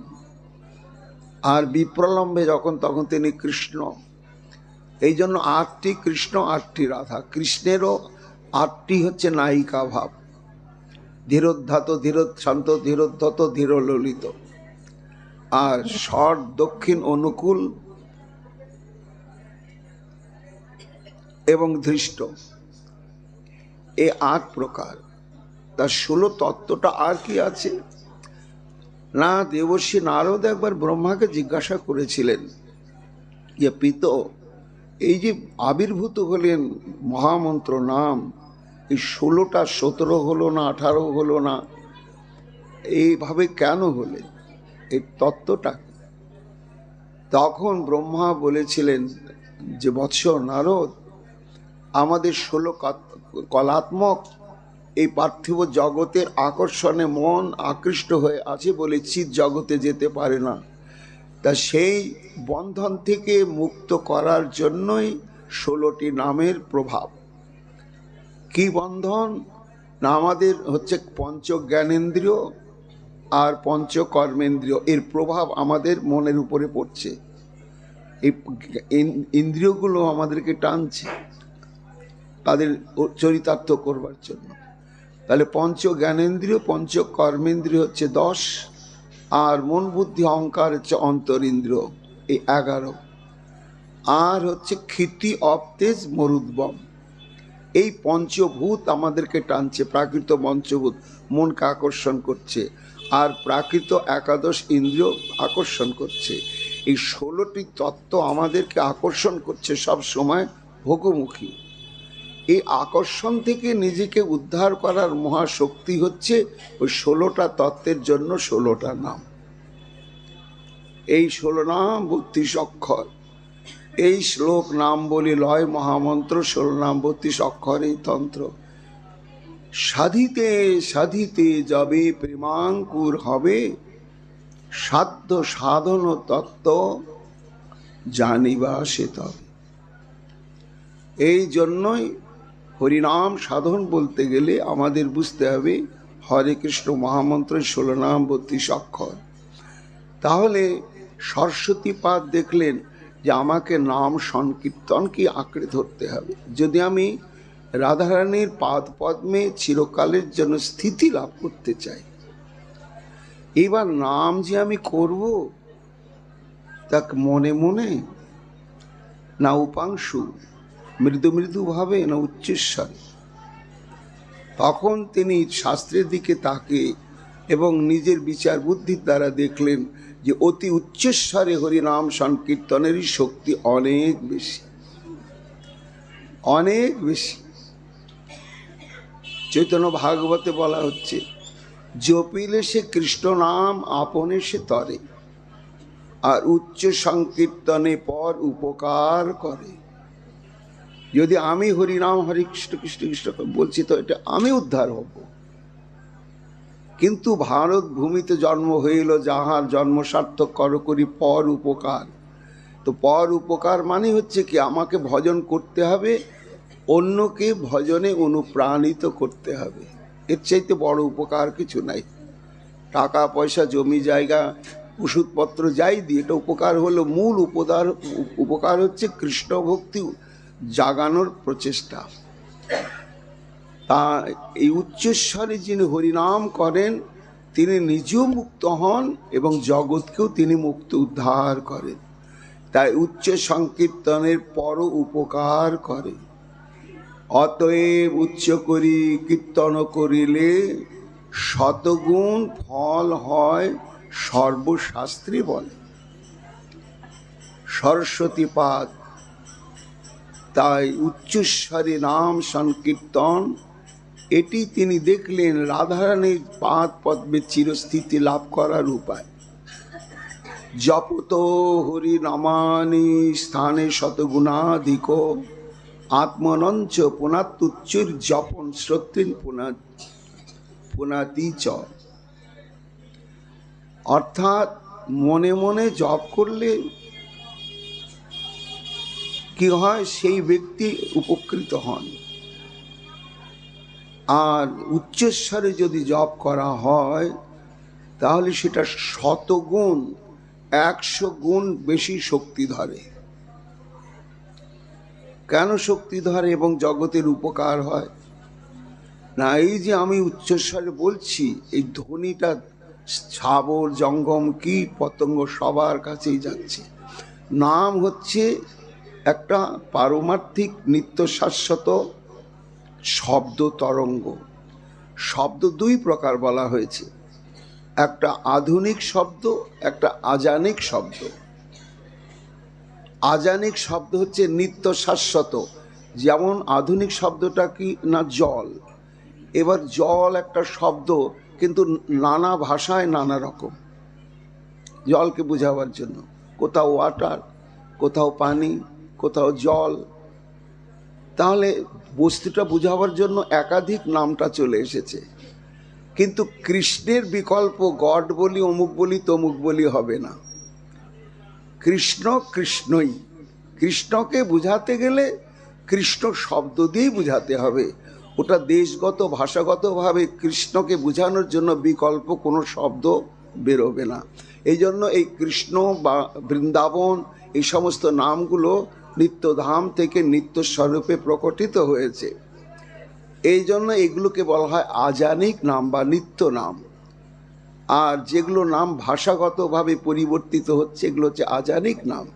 আর বিপ্রলম্বে যখন তখন তিনি কৃষ্ণ। এই জন্য 8টি কৃষ্ণ 8টি রাধা। কৃষ্ণেরও 8টি হচ্ছে নায়িকা ভাব, ধীরোদ্ধাত, ধীরোচ্ছান্ত, ধীরোদ্ধত, ধীরললিত, আর ষট দক্ষিণ অনুকূল এবং ধৃষ্ট, এই 8 প্রকার। তার 16 তত্ত্বটা আর কি আছে না, দেবর্ষি নারদ একবার ব্রহ্মাকে জিজ্ঞাসা করেছিলেন যে পিত, এই যে আবির্ভূত হলেন মহামন্ত্র নাম, এই 16টা 17 হলো না, 18 হলো না, এইভাবে কেন হলে, এই তত্ত্বটা? তখন ব্রহ্মা বলেছিলেন যে বৎস নারদ, আমাদের 16 কলাত্মক এই পার্থিব জগতের আকর্ষণে মন আকৃষ্ট হয়ে আছে বলে চিৎ জগতে যেতে পারে না। তা সেই বন্ধন থেকে মুক্ত করার জন্যই 16টি নামের প্রভাব। কি বন্ধন না, আমাদের হচ্ছে পঞ্চ জ্ঞানেন্দ্রিয় আর পঞ্চ কর্মেন্দ্রিয়, এর প্রভাব আমাদের মনের উপরে পড়ছে। এই ইন্দ্রিয়গুলো আমাদেরকে টানছে তাদের চরিতার্থ করবার জন্য। তাহলে পঞ্চ জ্ঞানেন্দ্রিয়, পঞ্চ কর্মেন্দ্রিয় হচ্ছে 10, আর মন বুদ্ধি অহংকার হচ্ছে অন্তরিন্দ্রিয়, এই 11, আর হচ্ছে ক্ষিতি অপতেজ মরুদ্বম, এই পঞ্চভূত আমাদেরকে টানছে। প্রাকৃত পঞ্চভূত মনকে আকর্ষণ করছে, আর প্রাকৃত 11 ইন্দ্রিয় আকর্ষণ করছে। এই 16টি তত্ত্ব আমাদেরকে আকর্ষণ করছে সব সময় ভোগমুখী। এই আকর্ষণ থেকে নিজেকে উদ্ধার করার মহাশক্তি হচ্ছে ওই 16টা তত্ত্বের জন্য 16টা নাম। এই 16 নাম 32 অক্ষর, এই শ্লোক নাম বলি লয় মহামন্ত্র, 16 নাম 32 অক্ষর এই তন্ত্র। সাধিতে সাধিতে যাবে প্রেমাঙ্কুর হবে, সাধ্য সাধন তত্ত্ব জানিবা সে তবে। এই জন্যই হরিনাম সাধন বলতে গেলে আমাদের বুঝতে হবে হরে কৃষ্ণ মহামন্ত্র 16 নাম 32 অক্ষর। তাহলে সরস্বতী পাদ দেখলেন যে আমাকে নাম সংকীর্তন কি আঁকড়ে ধরতে হবে। যদি আমি রাধারানীর পাদ পদ্মে চিরকালের জন্য স্থিতি লাভ করতে চাই, এবার নাম যে আমি করব তা মনে মনে না উপাংশু, মৃদু মৃদু ভাবে না উচ্চস্বরে, তখন তিনি শাস্ত্রের দিকে তাকে এবং নিজের বিচার বুদ্ধির দ্বারা দেখলেন যে অতি উচ্চস্বরে হরিনাম সংকীর্তনেরই শক্তি অনেক বেশি, অনেক বেশি। চৈতন্য ভাগবতে বলা হচ্ছে, জপিলে সে কৃষ্ণ নাম আপনে সে তরে, আর উচ্চ সংকীর্তনে পর উপকার করে। যদি আমি হরিনাম হরে কৃষ্ণ কৃষ্ণ কৃষ্ণ বলছি তো এটা আমি উদ্ধার হব। কিন্তু ভারত ভূমিতে জন্ম হইল যাহার জন্ম সার্থক কর করি পর উপকার। তো পর উপকার মানে হচ্ছে কি, আমাকে ভজন করতে হবে, অন্যকে ভজনে অনুপ্রাণিত করতে হবে। এর চাইতে বড় উপকার কিছু নাই। টাকা পয়সা জমি জায়গা ওষুধপত্র যাই দিয়ে এটা উপকার হলো, মূল উপকার হচ্ছে কৃষ্ণ ভক্তি জাগানোর প্রচেষ্টা। তা এই উচ্চস্বরে যিনি হরিনাম করেন তিনি নিজেও মুক্ত হন এবং জগৎকেও তিনি মুক্ত উদ্ধার করেন। তাই উচ্চ সংকীর্তনের পর উপকার করে। অতএব উচ্চ করি কীর্তন করিলে শতগুণ ফল হয় সর্বশাস্ত্রী বলে। সরস্বতী পাদ তাই উচ্চস্বরে নাম সংকীর্তন, এটি তিনি দেখলেন রাধারানীর পাদ পদ্মে চিরস্থিতি লাভ করার উপায়। জপত হরি নামানি স্থানে শতগুণাধিক, আত্মনঞ্চ পুনাতুচ্চুর জপন শ্রদ্ধেন পুনাতি চ। অর্থাৎ মনে মনে জপ করলে কি হয়, সেই ব্যক্তি উপকৃত হন। আর উচ্চস্বরে যদি জপ করা হয় তাহলে সেটা শতগুণ 100 গুণ বেশি শক্তি ধরে। কেন শক্তি ধরে এবং জগতের উপকার হয় না? এই যে আমি উচ্চস্বরে বলছি, এই ধ্বনিটা ছাবর জঙ্গম কীট পতঙ্গ সবার কাছেই যাচ্ছে। নাম হচ্ছে একটা পারমার্থিক নিত্য শাশ্বত শব্দ তরঙ্গ। শব্দ দুই প্রকার বলা হয়েছে, একটা আধুনিক শব্দ, একটা আজানিক শব্দ। আজানিক শব্দ হচ্ছে নিত্য শাশ্বত। যেমন আধুনিক শব্দটা কি না, জল। এবার জল একটা শব্দ, কিন্তু নানা ভাষায় নানা রকম। জলকে বোঝাবার জন্য কোথাও ওয়াটার, কোথাও পানি, কোথাও জল। তাহলে বস্তুটা বোঝাবার জন্য একাধিক নামটা চলে এসেছে। কিন্তু কৃষ্ণের বিকল্প গড বলি, অমুক বলি, তমুক বলি হবে না। কৃষ্ণ কৃষ্ণই। কৃষ্ণকে বুঝাতে গেলে কৃষ্ণ শব্দ দিয়েই বুঝাতে হবে। ওটা দেশগত ভাষাগতভাবে কৃষ্ণকে বোঝানোর জন্য বিকল্প কোনো শব্দ বেরোবে না। এই জন্য এই কৃষ্ণ বা বৃন্দাবন এই সমস্ত নামগুলো নিত্যধাম থেকে নিত্য স্বরূপে প্রকটিত হয়েছে। এই জন্য এগুলোকে বলা হয় আজানিক নাম বা নিত্য নাম। আর যেগুলো নাম ভাষাগতভাবে পরিবর্তিত হচ্ছে এগুলো হচ্ছে আজানিক নাম।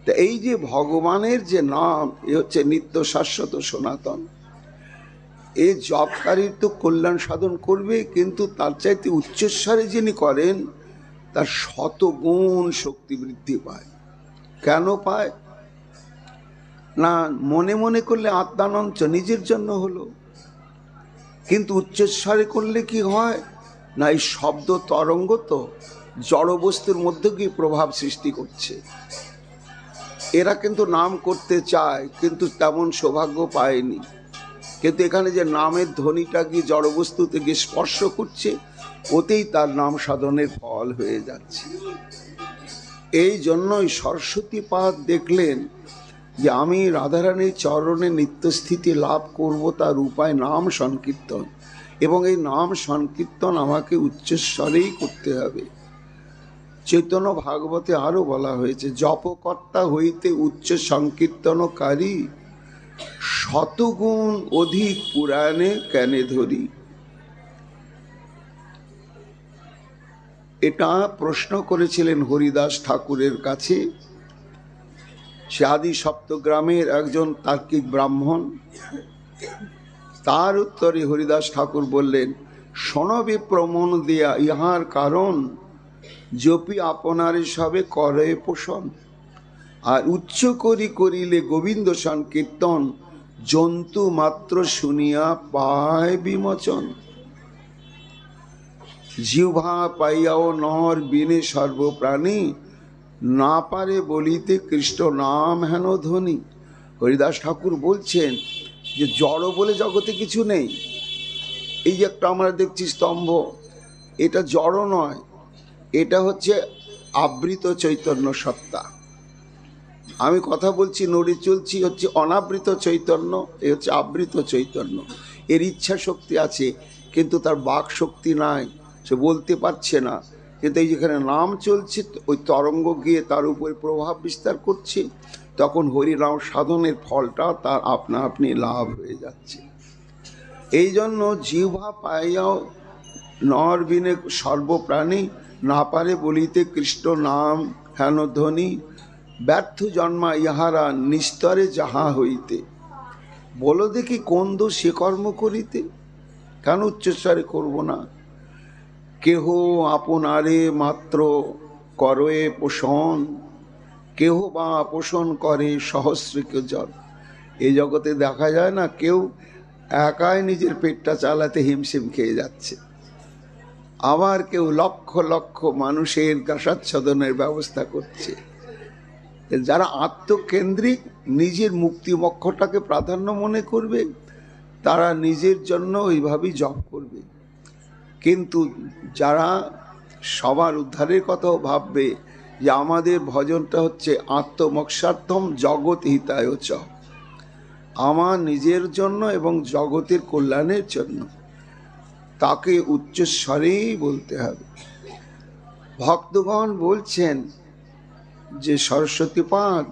তা এই যে ভগবানের যে নাম, এ হচ্ছে নিত্য শাশ্বত সনাতন। এই জপকারীর তো কল্যাণ সাধন করবে, কিন্তু তার চাইতে উচ্চস্বরে যিনি করেন তার শতগুণ শক্তি বৃদ্ধি পায়। কেন পায় না? মনে মনে করলে আত্মানন্দ নিজের জন্য হলো, কিন্তু উচ্চস্বরে করলে কি হয় না, এই শব্দ তরঙ্গ তো জড়বস্তুর মধ্যে গিয়ে প্রভাব সৃষ্টি করছে। এরা কিন্তু নাম করতে চায়, কিন্তু তেমন সৌভাগ্য পায়নি। কিন্তু এখানে যে নামের ধ্বনিটা গিয়ে জড়বস্তুতে গিয়ে স্পর্শ করছে, ওতেই তার নাম সাধনের ফল হয়ে যাচ্ছে। এই জন্যই সরস্বতী পাদ দেখলেন যে আমি রাধারানীর চরণে নিত্যস্থিতি লাভ করব, তার উপায় নাম সংকীর্তন। এবং এই নাম সংকীর্তন আমাকে উচ্চস্বরেই করতে হবে। চৈতন্য ভাগবতে আরো বলা হয়েছে, জপকর্তা হইতে উচ্চ সংকীর্তনকারী শতগুণ অধিক পুরাণে কেনে ধরি। এটা প্রশ্ন করেছিলেন হরিদাস ঠাকুরের কাছে। সে আদি সপ্তগ্রামের একজন তার্কিক ব্রাহ্মণ। তার উত্তরে হরিদাস ঠাকুর বললেন, শোনবে প্রমণ দিয়া ইহার কারণ, জপি আপনারে সবে করে পোষণ। আর উচ্চ করি করিলে গোবিন্দ সংকীর্তন, জন্তু মাত্র শুনিয়া পায় বিমোচন। জিহ্বা পাইয়াও নর বিনে সর্বপ্রাণী, না পারে বলিতে কৃষ্ণ নাম হেন ধ্বনি। হরিদাস ঠাকুর বলছেন যে জড় বলে জগতে কিছু নেই। এই যে একটা আমরা দেখছি স্তম্ভ, এটা জড় নয়, এটা হচ্ছে আবৃত চৈতন্য সত্তা। আমি কথা বলছি, নড়ে চলছি, হচ্ছে অনাবৃত চৈতন্য, এ হচ্ছে আবৃত চৈতন্য। এর ইচ্ছা শক্তি আছে, কিন্তু তার বাক শক্তি নাই, সে বলতে পারছে না। কিন্তু এই যেখানে নাম চলছে, ওই তরঙ্গ গিয়ে তার উপরে প্রভাব বিস্তার করছে, তখন হরিনাম সাধনের ফলটা তার আপনা আপনি লাভ হয়ে যাচ্ছে। এই জন্য জিহ্বা পাইয়াও নর বিনে সর্বপ্রাণী, না পারে বলিতে কৃষ্ণ নাম হেন ধ্বনি। ব্যর্থ জন্মা ইহারা নিস্তরে যাহা হইতে। বলো দেখি কোন দোষ সে কর্ম করিতে, কেন উচ্চস্বরে করব না? কেহ আপনারে মাত্র করয়ে পোষণ, কেহ বা পোষণ করে সহস্রিক জন। এই জগতে দেখা যায় না, কেউ একাই নিজের পেটটা চালাতে হিমশিম খেয়ে যাচ্ছে, আবার কেউ লক্ষ লক্ষ মানুষের গ্রাসাচ্ছাদনের ব্যবস্থা করছে। যারা আত্মকেন্দ্রিক, নিজের মুক্তি মোক্ষটাকে প্রাধান্য মনে করবে, তারা নিজের জন্য ওইভাবেই জপ করবে। কিন্তু যারা সবার উদ্ধারের কথাও ভাববে, যে আমাদের ভজনটা হচ্ছে আত্মমোক্ষার্থম জগৎ হিতায় চ, আমার নিজের জন্য এবং জগতের কল্যাণের জন্য, তাকে উচ্চস্বরেই বলতে হবে। ভক্তগণ বলছেন যে সরস্বতীপাদ,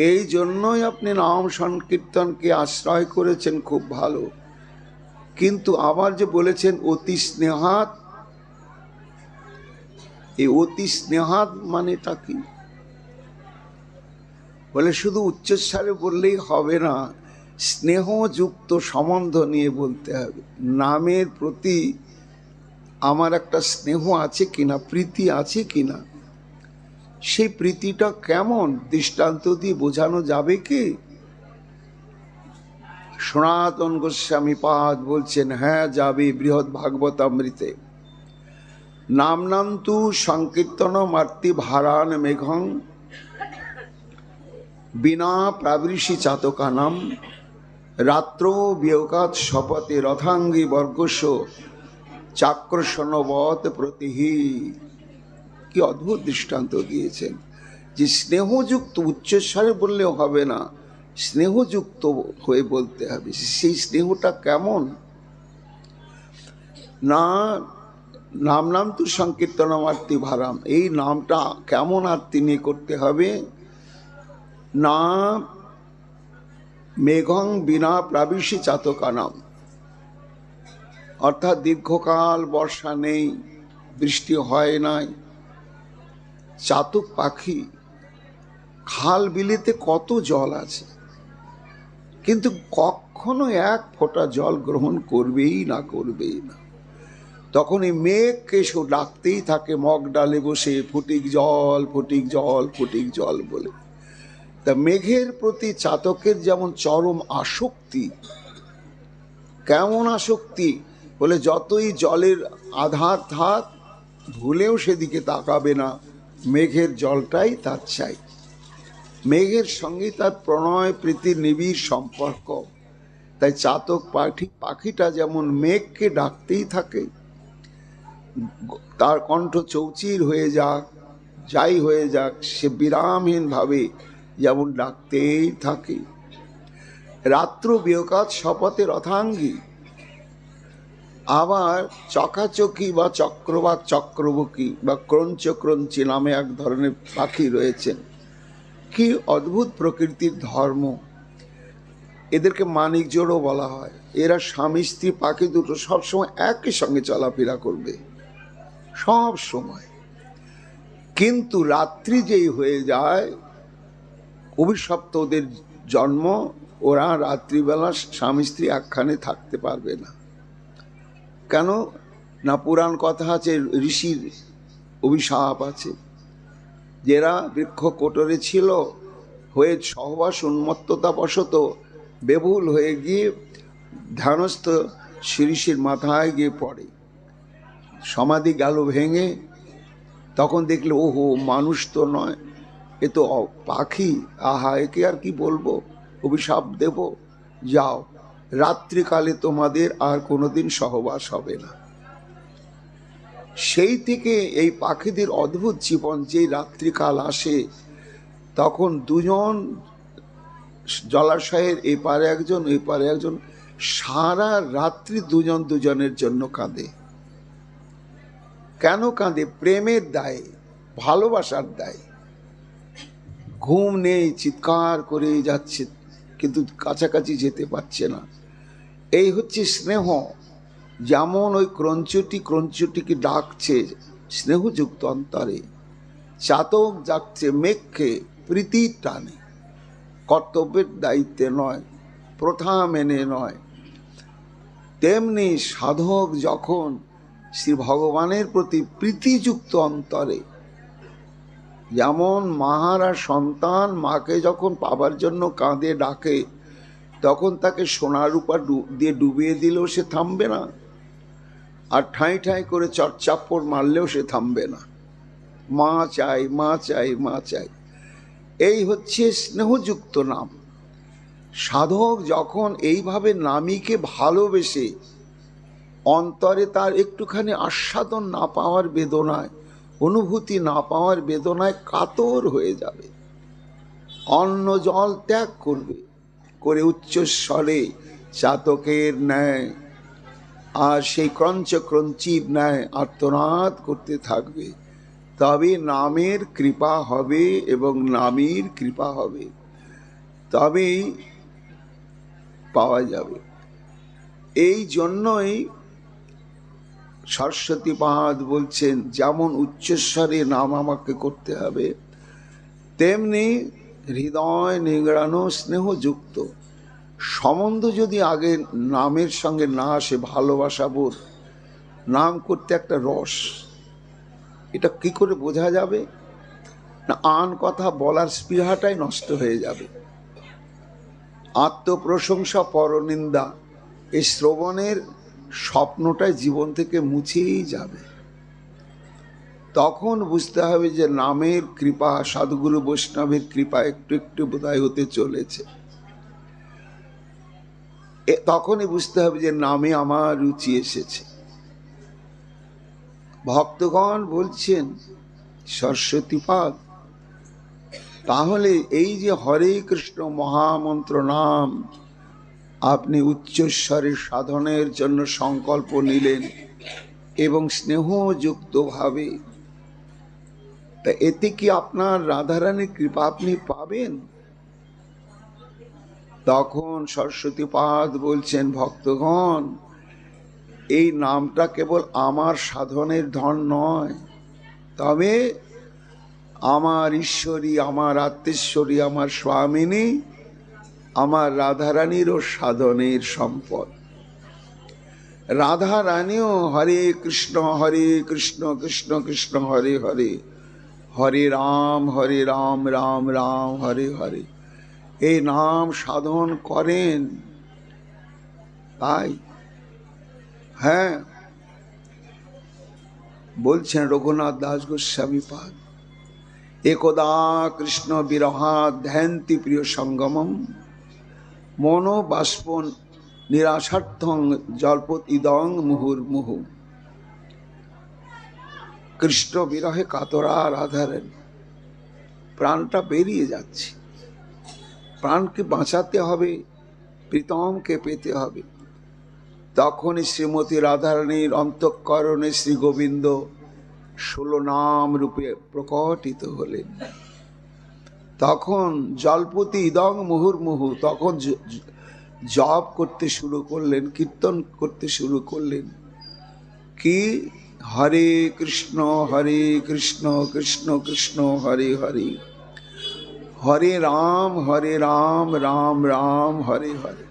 এই জন্যই আপনি নাম সংকীর্তনকে আশ্রয় করেছেন, খুব ভালো, কিন্তু আবার যে বলেছেন অতি স্নেহাৎ, এই অতি স্নেহাৎ মানেটা কি? বলে শুধু উচ্চস্বরে বললেই হবে না, স্নেহযুক্ত সম্বন্ধ নিয়ে বলতে হবে। নামের প্রতি আমার একটা স্নেহ আছে কিনা, প্রীতি আছে কিনা, সেই প্রীতিটা কেমন দৃষ্টান্ত দিয়ে বোঝানো যাবে কি? সনাতন গোস্বামী পাদ বলছেন, হ্যাঁ যাবে। বৃহৎ ভাগবতামৃতে নামনান্তু সংকীর্তন মার্তি ভারান মেঘং বিনা প্রাবৃষি চাতকানাম রাত্র বিয়োগাৎ শপথে রথাঙ্গী বর্গস্য চাক্রসনবৎ প্রতিহি। কি অদ্ভুত দৃষ্টান্ত দিয়েছেন যে স্নেহযুক্ত, উচ্চস্বরে বললেও হবে না, স্নেহযুক্ত হয়ে বলতে হবে। সেই স্নেহটা কেমন? না, নাম তো সংকীর্তনম আরতি ভারাম, এই নামটা কেমন আরতি নিয়ে করতে হবে? না মেঘং বিনা প্রাবিশি চাতকানাম, অর্থাৎ দীর্ঘকাল বর্ষা নেই, বৃষ্টি হয় নাই, চাতক পাখি খাল বিলেতে কত জল আছে, কিন্তু কখনো এক ফোঁটা জল গ্রহণ করবেই না, করবেই না। তখন এই মেঘকে সে ডাকতেই থাকে, মগ ডালে বসে, ফটিক জল, ফটিক জল, ফটিক জল বলে। তা মেঘের প্রতি চাতকের যেমন চরম আসক্তি। কেমন আসক্তি? বলে যতই জলের আধার থাক, ভুলেও সেদিকে তাকাবে না, মেঘের জলটাই তার চাই। মেঘের সঙ্গে তার প্রণয় প্রীতির নিবিড় সম্পর্ক। তাই চাতক পাখিটা যেমন মেঘকে ডাকতেই থাকে, তার কণ্ঠ চৌচির হয়ে যাক, যাই হয়ে যাক, সে বিরামহীন ভাবে যেমন ডাকতেই থাকে। রাত্র বিয়োগাৎ শপথে রথাঙ্গী, আবার চকাচকি বা চক্রবাক চক্রবকী বা ক্রঞ্চ ক্রঞ্চি নামে এক ধরনের পাখি রয়েছেন। কি অদ্ভুত প্রকৃতির ধর্ম! এদেরকে মানিক জোড়ও বলা হয়। এরা স্বামী স্ত্রী পাখি দুটো সবসময় একই সঙ্গে চলাফেরা করবে, সব সময়। কিন্তু রাত্রি যেই হয়ে যায়, অভিশপ্ত ওদের জন্ম, ওরা রাত্রিবেলা স্বামী স্ত্রী একখানে থাকতে পারবে না। কেন না, পুরাণ কথা আছে, ঋষির অভিশাপ আছে। যারা বৃক্ষ কোটরে ছিল, হয়ে সহবাস উন্মত্ততা বশত বেভুল হয়ে গিয়ে ধ্যানস্থ ঋষির মাথায় গিয়ে পড়ে, সমাধি গেল ভেঙে। তখন দেখলে ওহো, মানুষ তো নয়, এ তো পাখি, আহা, একে আর কি বলবো, অভিশাপ দেব, যাও, রাত্রিকালে তোমাদের আর কোনোদিন সহবাস হবে না। সেই থেকে এই পাখিদের অদ্ভুত জীবন। যেই রাত্রিকাল আসে, তখন দুজন জলাশয়ের এই পারে একজন, এই পারে একজন, সারা রাত্রি দুজন দুজনের জন্য কাঁদে। কেন কাঁদে? প্রেমের দায়ে, ভালোবাসার দায়ে। ঘুম নেই, চিৎকার করে যাচ্ছে, কিন্তু কাছাকাছি যেতে পারছে না। এই হচ্ছে স্নেহ। যেমন ওই ক্রঞ্চটিকে ডাকছে স্নেহযুক্ত অন্তরে, চাতক ডাকছে মেঘকে প্রীতির টানে, কর্তব্যের দায়িত্বে নয়, প্রথা মেনে নয়। তেমনি সাধক যখন শ্রী ভগবানের প্রতি প্রীতিযুক্ত অন্তরে, যেমন মাহারা সন্তান মাকে যখন পাবার জন্য কাঁদে ডাকে, তখন তাকে সোনার রূপা দিয়ে ডুবিয়ে দিলেও সে থামবে না, আর ঠাঁই ঠাঁই করে চটচাপ্পড় মারলেও সে থামবে না। মা চাই, মা চাই, মা চাই। এই হচ্ছে স্নেহযুক্ত নাম। সাধক যখন এইভাবে নামীকে ভালোবেসে, অন্তরে তার একটুখানি আস্বাদন না পাওয়ার বেদনায়, অনুভূতি না পাওয়ার বেদনায় কাতর হয়ে যাবে, অন্ন জল ত্যাগ করবে, করে উচ্চস্বরে চাতকের ন্যায় আর সেই ক্রঞ্চির ন্যায় আর্তনাদ করতে থাকবে, তবে নামের কৃপা হবে এবং নামীর কৃপা হবে, তবেই পাওয়া যাবে। এই জন্যই সরস্বতীপাদ বলছেন, যেমন উচ্চস্বরে নাম আমাকে করতে হবে, তেমনি হৃদয় নিংড়ানো স্নেহযুক্ত সম্বন্ধ যদি আগে নামের সঙ্গে না আসে, ভালোবাসা বোধ, নাম করতে একটা রস, এটা কি করে বোঝা যাবে না? আন কথা বলার স্পৃহাটাই নষ্ট হয়ে যাবে। আত্মপ্রশংসা, পরনিন্দা, এই শ্রবণের স্বপ্নটাই জীবন থেকে মুছেই যাবে। তখন বুঝতে হবে যে নামের কৃপা, সাধুগুরু বৈষ্ণবের কৃপা একটু একটু বোধহয় হতে চলেছে। তখনই বুঝতে হবে যে নামে আমার রুচি এসেছে। ভক্তগণ বলছেন সরস্বতীপাদ, তাহলে এই যে হরে কৃষ্ণ মহামন্ত্র নাম আপনি উচ্চস্বরে সাধনের জন্য সংকল্প নিলেন এবং স্নেহযুক্ত ভাবে, তা এতে কি আপনার রাধারানীর কৃপা আপনি পাবেন? তখন সরস্বতীপাদ বলছেন, ভক্তগণ, এই নামটা কেবল আমার সাধনের ধন নয়, তবে আমার ঈশ্বরী, আমার আত্মেশ্বরী, আমার স্বামিনী, আমার রাধারানীরও সাধনের সম্পদ। রাধারানীও হরে কৃষ্ণ কৃষ্ণ কৃষ্ণ হরে হরে, হরে রাম রাম রাম হরে হরে, এই নাম সাধন করেন। তাই হ্যাঁ, বলছেন রঘুনাথ দাস গোস্বামী পাদ, একদা কৃষ্ণ বিরহা ধ্যান্তি প্রিয় সঙ্গমম, মনো বাষ্প নিরাসার্থং জল্পত ইদং মুহুর্মুহু। কৃষ্ণ বিরহে কাতরা রাধারানী, প্রাণটা বেরিয়ে যাচ্ছে, প্রাণকে বাঁচাতে হবে, প্রীতমকে পেতে হবে। তখনই শ্রীমতী রাধারানীর অন্তঃকরণে শ্রী গোবিন্দ 16 নাম রূপে প্রকটিত হলেন। তখন জল্পতি ইদং মুহুর্মুহু, তখন জপ করতে শুরু করলেন, কীর্তন করতে শুরু করলেন। কি? হরে কৃষ্ণ কৃষ্ণ কৃষ্ণ হরে হরে, হরে রাম রাম রাম হরে হরে।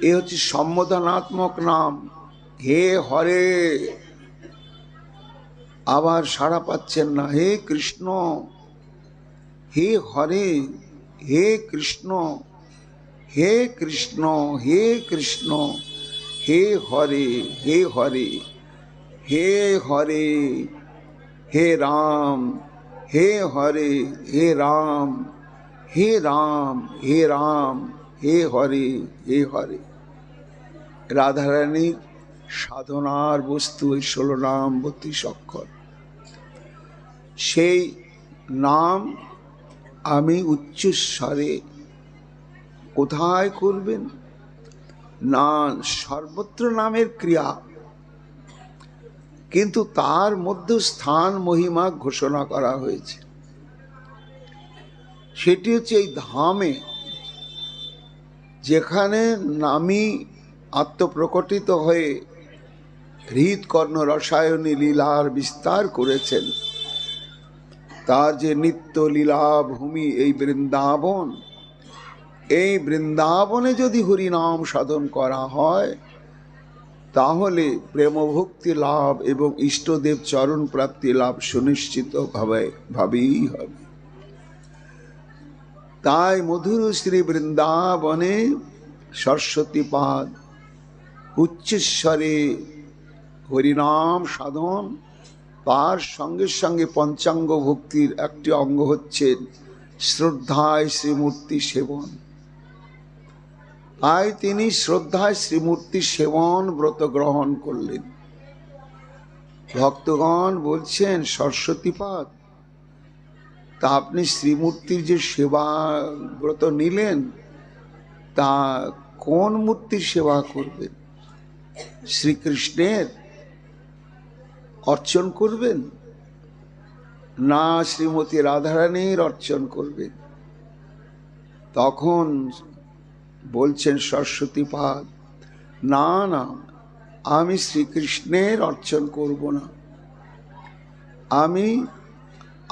এ হচ্ছে সম্বোধনাত্মক নাম, হে হরে। আবার সাড়া পাচ্ছেন না, হে কৃষ্ণ, হে হরে, হে কৃষ্ণ, হে কৃষ্ণ, হে কৃষ্ণ, হে হরে, হে হরে, হে হরে, হে রাম, হে হরে, হে রাম, হে রাম, হে রাম, হে হরে, হে হরে। রাধারানীর সাধনার বস্তু এই 16 নাম 32 অক্ষর। সেই নাম আমি উচ্চস্বরে কোথায় করবেন না? সর্বত্র নামের ক্রিয়া, কিন্তু তার মধ্যে স্থান মহিমা ঘোষণা করা হয়েছে। সেটি হচ্ছে এই ধামে, যেখানে নামী আত্মপ্রকটিত হয়ে হৃৎকর্ণ রসায়নী লীলার বিস্তার করেছেন। তার যে নিত্য লীলা ভূমি এই বৃন্দাবন, এই বৃন্দাবনে যদি হরিনাম সাধন করা হয়, তাহলে প্রেম ভক্তি লাভ এবং ইষ্টদেব চরণ প্রাপ্তি লাভ সুনিশ্চিত ভাবেই হবে। তাই মধুর শ্রী বৃন্দাবনে সরস্বতীপাদ উচ্চস্বরে হরিনাম সাধন, তার সঙ্গে সঙ্গে পঞ্চাঙ্গ ভক্তির একটি অঙ্গ হচ্ছে শ্রদ্ধায় শ্রীমূর্তি সেবন। তাই তিনি শ্রদ্ধায় শ্রীমূর্তি সেবন ব্রত গ্রহণ করলেন। ভক্তগণ বলছেন সরস্বতীপাদ, তা আপনি শ্রীমূর্তির যে সেবা ব্রত নিলেন, তা কোন মূর্তির সেবা করবেন? শ্রীকৃষ্ণের অর্চন করবেন না শ্রীমতী রাধারানীর অর্চন করবেন? তখন বলছেন সরস্বতীপাদ, না না, আমি শ্রীকৃষ্ণের অর্চন করব না, আমি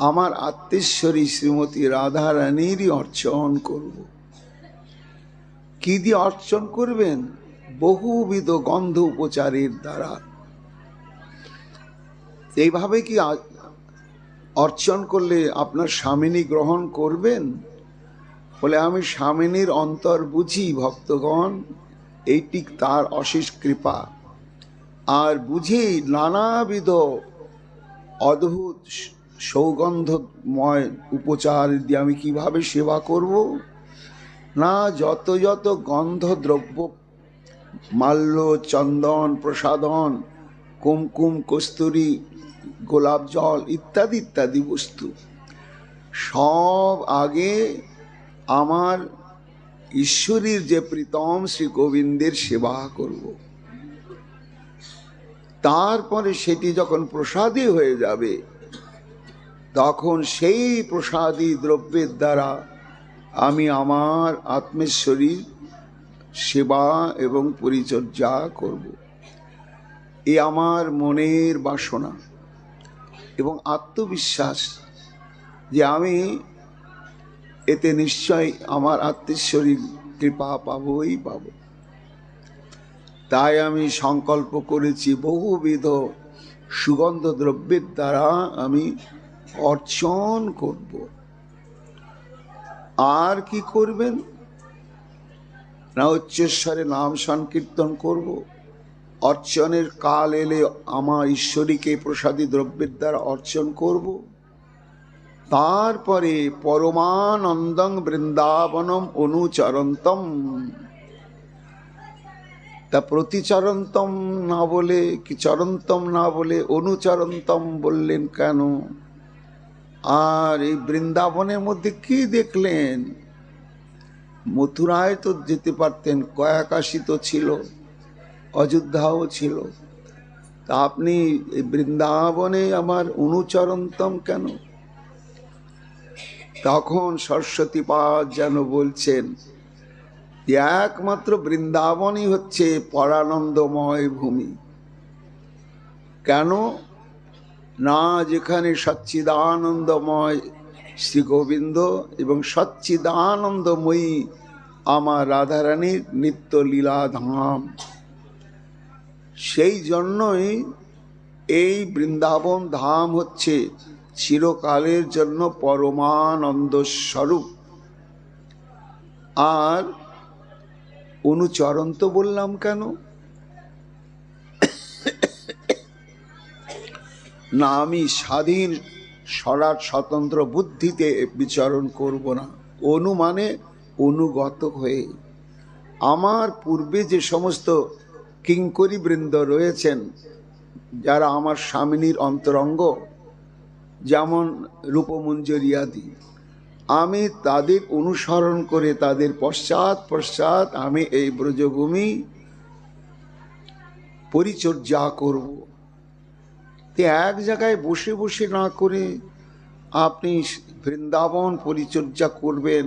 আমার আত্মেশ্বরী শ্রীমতী রাধারানীরই অর্চন করব। কি দিয়ে অর্চন করবেন? বহুবিধ গন্ধ উপচারের দ্বারা। এইভাবে কি অর্চন করলে আপনার স্বামিনী গ্রহণ করবেন? বলে, আমি স্বামিনীর অন্তর বুঝি ভক্তগণ, এইটি তার অশেষ কৃপা। আর বুঝি নানাবিধ অদ্ভুত সৌগন্ধময় উপচার দিয়ে আমি কিভাবে সেবা করব। না, যত যত গন্ধদ্রব্য, মাল্য, চন্দন, প্রসাদন, কুমকুম, কস্তুরী, গোলাপ জল ইত্যাদি ইত্যাদি বস্তু, সব আগে আমার ঈশ্বরীর যে প্রীতম শ্রী গোবিন্দের সেবা করব। তারপরে সেটি যখন প্রসাদী হয়ে যাবে, তখন সেই প্রসাদী দ্রব্যের দ্বারা আমি আমার আত্মেশ্বরীর সেবা এবং পরিচর্যা করব। এ আমার মনের বাসনা এবং আত্মবিশ্বাস যে আমি এতে নিশ্চয় আমার আত্মেশ্বরীর কৃপা পাবই পাব। তাই আমি সংকল্প করেছি বহুবিধ সুগন্ধ দ্রব্যের দ্বারা আমি অর্চন করব। আর কি করবেন? না, উচ্চস্বরে নাম সংকীর্তন করব। অর্চনের কাল এলে আমার ঈশ্বরীকে প্রসাদী দ্রব্যের দ্বারা অর্চন করব। তারপরে পরমানন্দং বৃন্দাবনম অনুচরন্তম। তা প্রতিচরন্তম না বলে, কি চরন্তম না বলে অনুচরন্তম বললেন কেন? আর এই বৃন্দাবনের মধ্যে কি দেখলেন? মথুরায় তো যেতে পারতেন, কয়াকাশী তো ছিল, অযোধ্যাও ছিল, তা আপনি এই বৃন্দাবনে আমার অনুচরন্তম কেন? তখন সরস্বতীপাদ যেন বলছেন, একমাত্র বৃন্দাবনই হচ্ছে পরানন্দময় ভূমি। কেন না, যেখানে সচ্চিদানন্দময় শ্রী গোবিন্দ এবং সচ্চিদানন্দময়ী আমার রাধারানীর নিত্য লীলা ধাম। সেই জন্যই এই বৃন্দাবন ধাম হচ্ছে চিরকালের জন্য পরমানন্দ স্বরূপ। আর অনুচরণ তো বললাম কেন? না, আমি স্বাধীন স্বরাট স্বতন্ত্র বুদ্ধিতে বিচরণ করব না। অনু মানে অনুগত হয়ে। আমার পূর্বে যে সমস্ত কিঙ্করী বৃন্দ রয়েছেন, যারা আমার স্বামিনীর অন্তরঙ্গ, যেমন রূপমঞ্জরিয়াদি, আমি তাদের অনুসরণ করে তাদের পশ্চাৎ পশ্চাৎ আমি এই ব্রজভূমি পরিচর্যা করব। এক জায়গায় বসে বসে না করে আপনি বৃন্দাবন পরিচর্যা করবেন,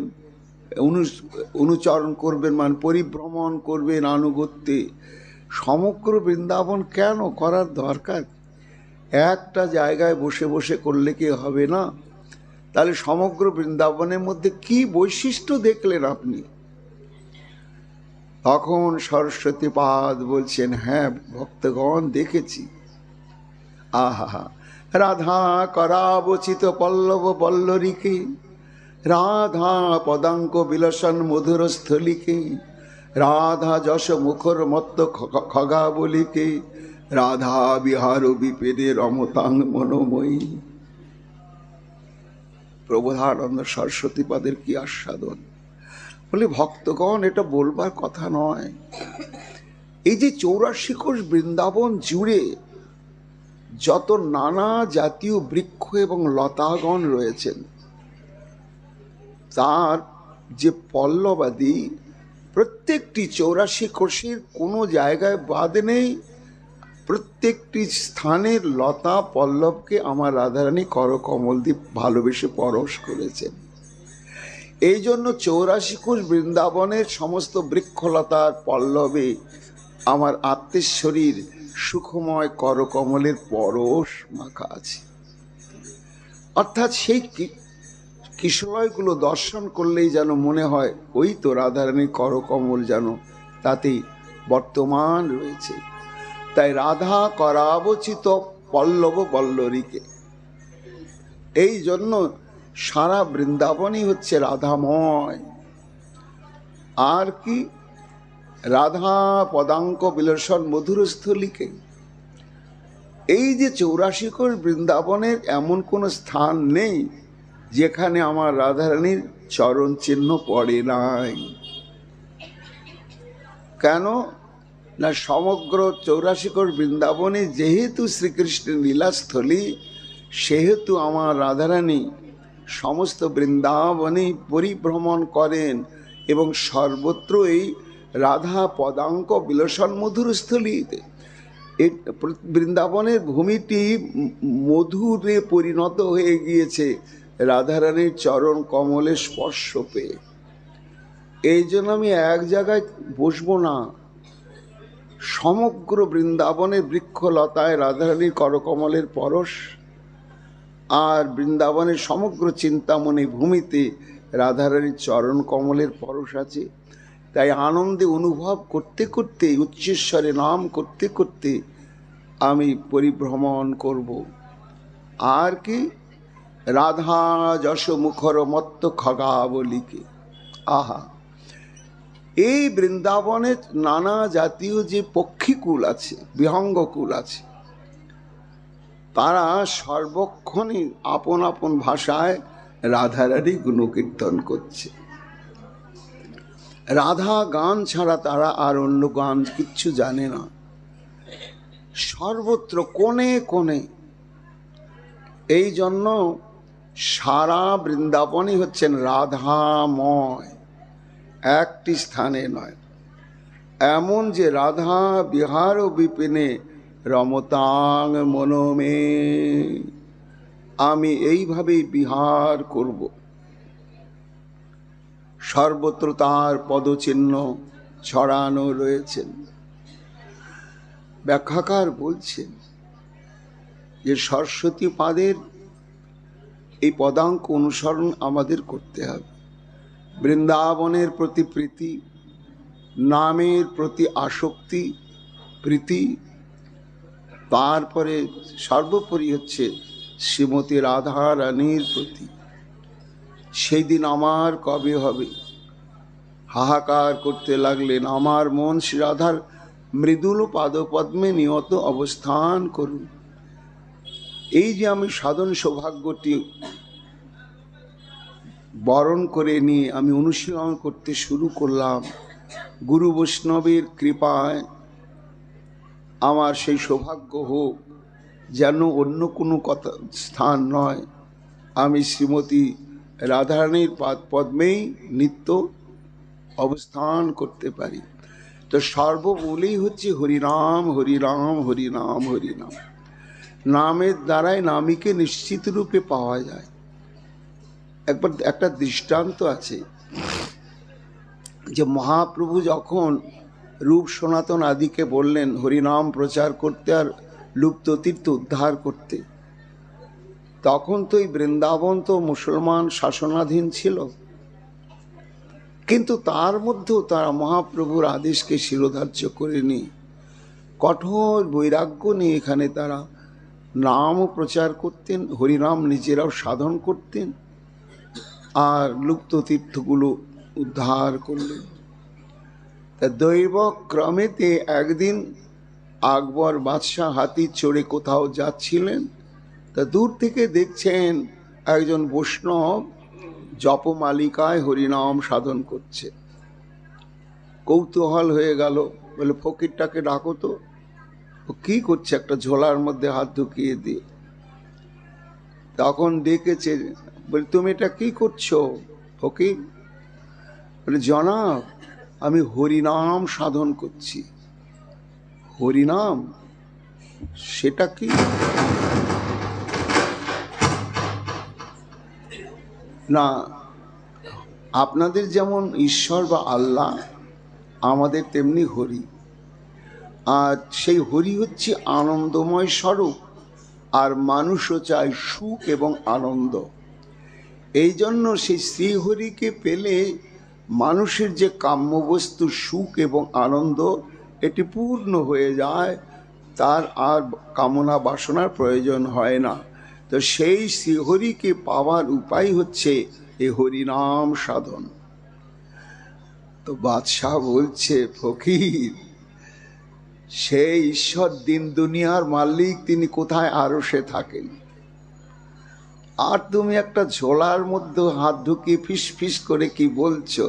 অনুচরণ করবেন, মানে পরিভ্রমণ করবেন আনুগত্যে। সমগ্র বৃন্দাবন কেন করার দরকার? একটা জায়গায় বসে বসে করলে কি হবে না? তাহলে সমগ্র বৃন্দাবনের মধ্যে কি বৈশিষ্ট্য দেখলেন আপনি? তখন সরস্বতীপাদ বলছেন, হ্যাঁ ভক্তগণ, দেখেছি। আহা, রাধা করাবচিত পল্লব পল্লরীকে, রাধা পদাঙ্ক বিলসন মধুর স্থলিকে, রাধা যশ মুখর মত্ত খগা বলিকে, রাধা বিহার বিপেদে রমতাং মনোময়ী। প্রবোধানন্দ সরস্বতীপাদের কি আস্বাদন! বলে, ভক্তগণ, এটা বলবার কথা নয়। এই যে 84 কোষ বৃন্দাবন জুড়ে যত নানা জাতীয় বৃক্ষ এবং লতাগণ রয়েছেন, তার যে পল্লবাদী প্রত্যেকটি 84 কোষের কোনো জায়গায় বাদ নেই, প্রত্যেকটি স্থানের লতা পল্লবকে আমার রাধারানী করকমল দিয়ে ভালোবেসে পরশ করেছেন। এই জন্য 84 কোষ বৃন্দাবনের সমস্ত বৃক্ষলতার পল্লবে আমার আত্মেশ্বরীর সুখময় করকমলের পরশ মাখা আছে। অর্থাৎ সেই কিশলয়গুলো দর্শন করলেই যেন মনে হয় ওই তো রাধারানীর করকমল যেন তাতেই বর্তমান রয়েছে। তাই রাধা করাবচিত পল্লব বল্লরীকে, এই জন্য সারা বৃন্দাবনই হচ্ছে রাধাময়। আর কি, রাধা পদাঙ্ক বিলসন মধুরস্থলীকে, এই যে 84 কোষ বৃন্দাবনের এমন কোনো স্থান নেই যেখানে আমার রাধারানীর চরণ চিহ্ন পড়ে নাই। কেন না, সমগ্র 84 কোষ বৃন্দাবনে যেহেতু শ্রীকৃষ্ণের লীলাস্থলী, সেহেতু আমার রাধারানী সমস্ত বৃন্দাবনে পরিভ্রমণ করেন এবং সর্বত্রই রাধা পদাঙ্ক বিলসন মধুরস্থলীতে বৃন্দাবনের ভূমিটি মধুরে পরিণত হয়ে গিয়েছে রাধারানীর চরণ কমলের স্পর্শ পেয়ে। এই জন্য আমি এক জায়গায় বসবো না, সমগ্র বৃন্দাবনের বৃক্ষলতায় রাধারানীর করকমলের পরশ, আর বৃন্দাবনের সমগ্র চিন্তামণি ভূমিতে রাধারানীর চরণ কমলের পরশ আছে। তাই আনন্দে অনুভব করতে করতে, উচ্চস্বরে নাম করতে করতে আমি পরিভ্রমণ করব। আর কি, রাধা যশ মুখর মত্ত খগাবলিকে। আহা, এই বৃন্দাবনের নানা জাতীয় যে পক্ষীকুল আছে, বিহঙ্গকুল আছে, তারা সর্বক্ষণই আপন আপন ভাষায় রাধারানী গুণকীর্তন করছে। রাধা গান ছাড়া তারা আর অন্য গান কিচ্ছু জানে না। সর্বত্র কোণে কোণে, এই জন্য সারা বৃন্দাবনই হচ্ছেন রাধাময়, একটি স্থানে নয়। এমন যে রাধা বিহার বিপিনে রমতাং মনমে, আমি এইভাবেই বিহার করব। সর্বত্র তার পদচিহ্ন ছড়ানো রয়েছেন। ব্যাখ্যাকার বলছেন যে সরস্বতী পাদের এই পদাঙ্ক অনুসরণ আমাদের করতে হবে। বৃন্দাবনের প্রতি প্রীতি, নামের প্রতি আসক্তি প্রীতি, তারপরে সর্বোপরি হচ্ছে শ্রীমতী রাধা রানীর প্রতি। সেই দিন আমার কবে হবে, হাহাকার করতে লাগলেন, আমার মন শ্রী রাধার মৃদুল পাদপদ্মে নিয়ত অবস্থান করুন। এই যে আমি সাধন সৌভাগ্যটি বরণ করে নিয়ে আমি অনুশীলন করতে শুরু করলাম, গুরু বৈষ্ণবের কৃপায় আমার সেই সৌভাগ্য হোক যেন অন্য কোনো কথা স্থান নয়, আমি শ্রীমতী রাধারানীর পাদ পদ্মেই নিত্য অবস্থান করতে পারি। তো সর্বমূলেই হচ্ছে হরিনাম হরিনাম হরিনাম হরিনাম। নামের দ্বারাই নামীকে নিশ্চিত রূপে পাওয়া যায়। একবার একটা দৃষ্টান্ত আছে যে মহাপ্রভু যখন রূপ সনাতন আদিকে বললেন হরিনাম প্রচার করতে আর লুপ্ত তীর্থ উদ্ধার করতে, তখন তো এই বৃন্দাবন তো মুসলমান শাসনাধীন ছিল, কিন্তু তার মধ্যেও তারা মহাপ্রভুর আদেশকে শিরোধার্য করেনি, কঠোর বৈরাগ্য নিয়ে এখানে তারা নামও প্রচার করতেন, হরিনাম নিজেরাও সাধন করতেন, আর লুপ্ত তীর্থগুলো উদ্ধার করলেন। তা দৈব ক্রমেতে একদিন আকবর বাদশাহ হাতি চড়ে কোথাও যাচ্ছিলেন, তা দূর থেকে দেখছেন একজন বৈষ্ণব জপমালিকায় হরিনাম সাধন করছে। কৌতূহল হয়ে গেল, বলে ফকিরটাকে ডাকো তো, ও কি করছে, একটা ঝোলার মধ্যে হাত ঢুকিয়ে দিয়ে। তখন ডেকেছে, বলে তুমি এটা কি করছো? ফকির বলে, জনাব আমি হরিনাম সাধন করছি। হরিনাম সেটা কি? না, আপনাদের যেমন ঈশ্বর বা আল্লাহ, আমাদের তেমনি হরি। আর সেই হরি হচ্ছে আনন্দময় স্বরূপ, আর মানুষও চায় সুখ এবং আনন্দ। এই জন্য সেই শ্রীহরিকে পেলে মানুষের যে কাম্যবস্তু সুখ এবং আনন্দ, এটি পূর্ণ হয়ে যায়, তার আর কামনা বাসনার প্রয়োজন হয় না। তো সেই শ্রীহরিকে পাওয়ার উপায় হচ্ছে এই হরিনাম সাধন। তো বাদশাহ বলছে, ফকির সেই ঈশ্বর দিন দুনিয়ার মালিক, তিনি কোথায় আরশে থাকেন, আর তুমি একটা ঝোলার মধ্যে হাত ঢুকিয়ে ফিস ফিস করে কি বলছো?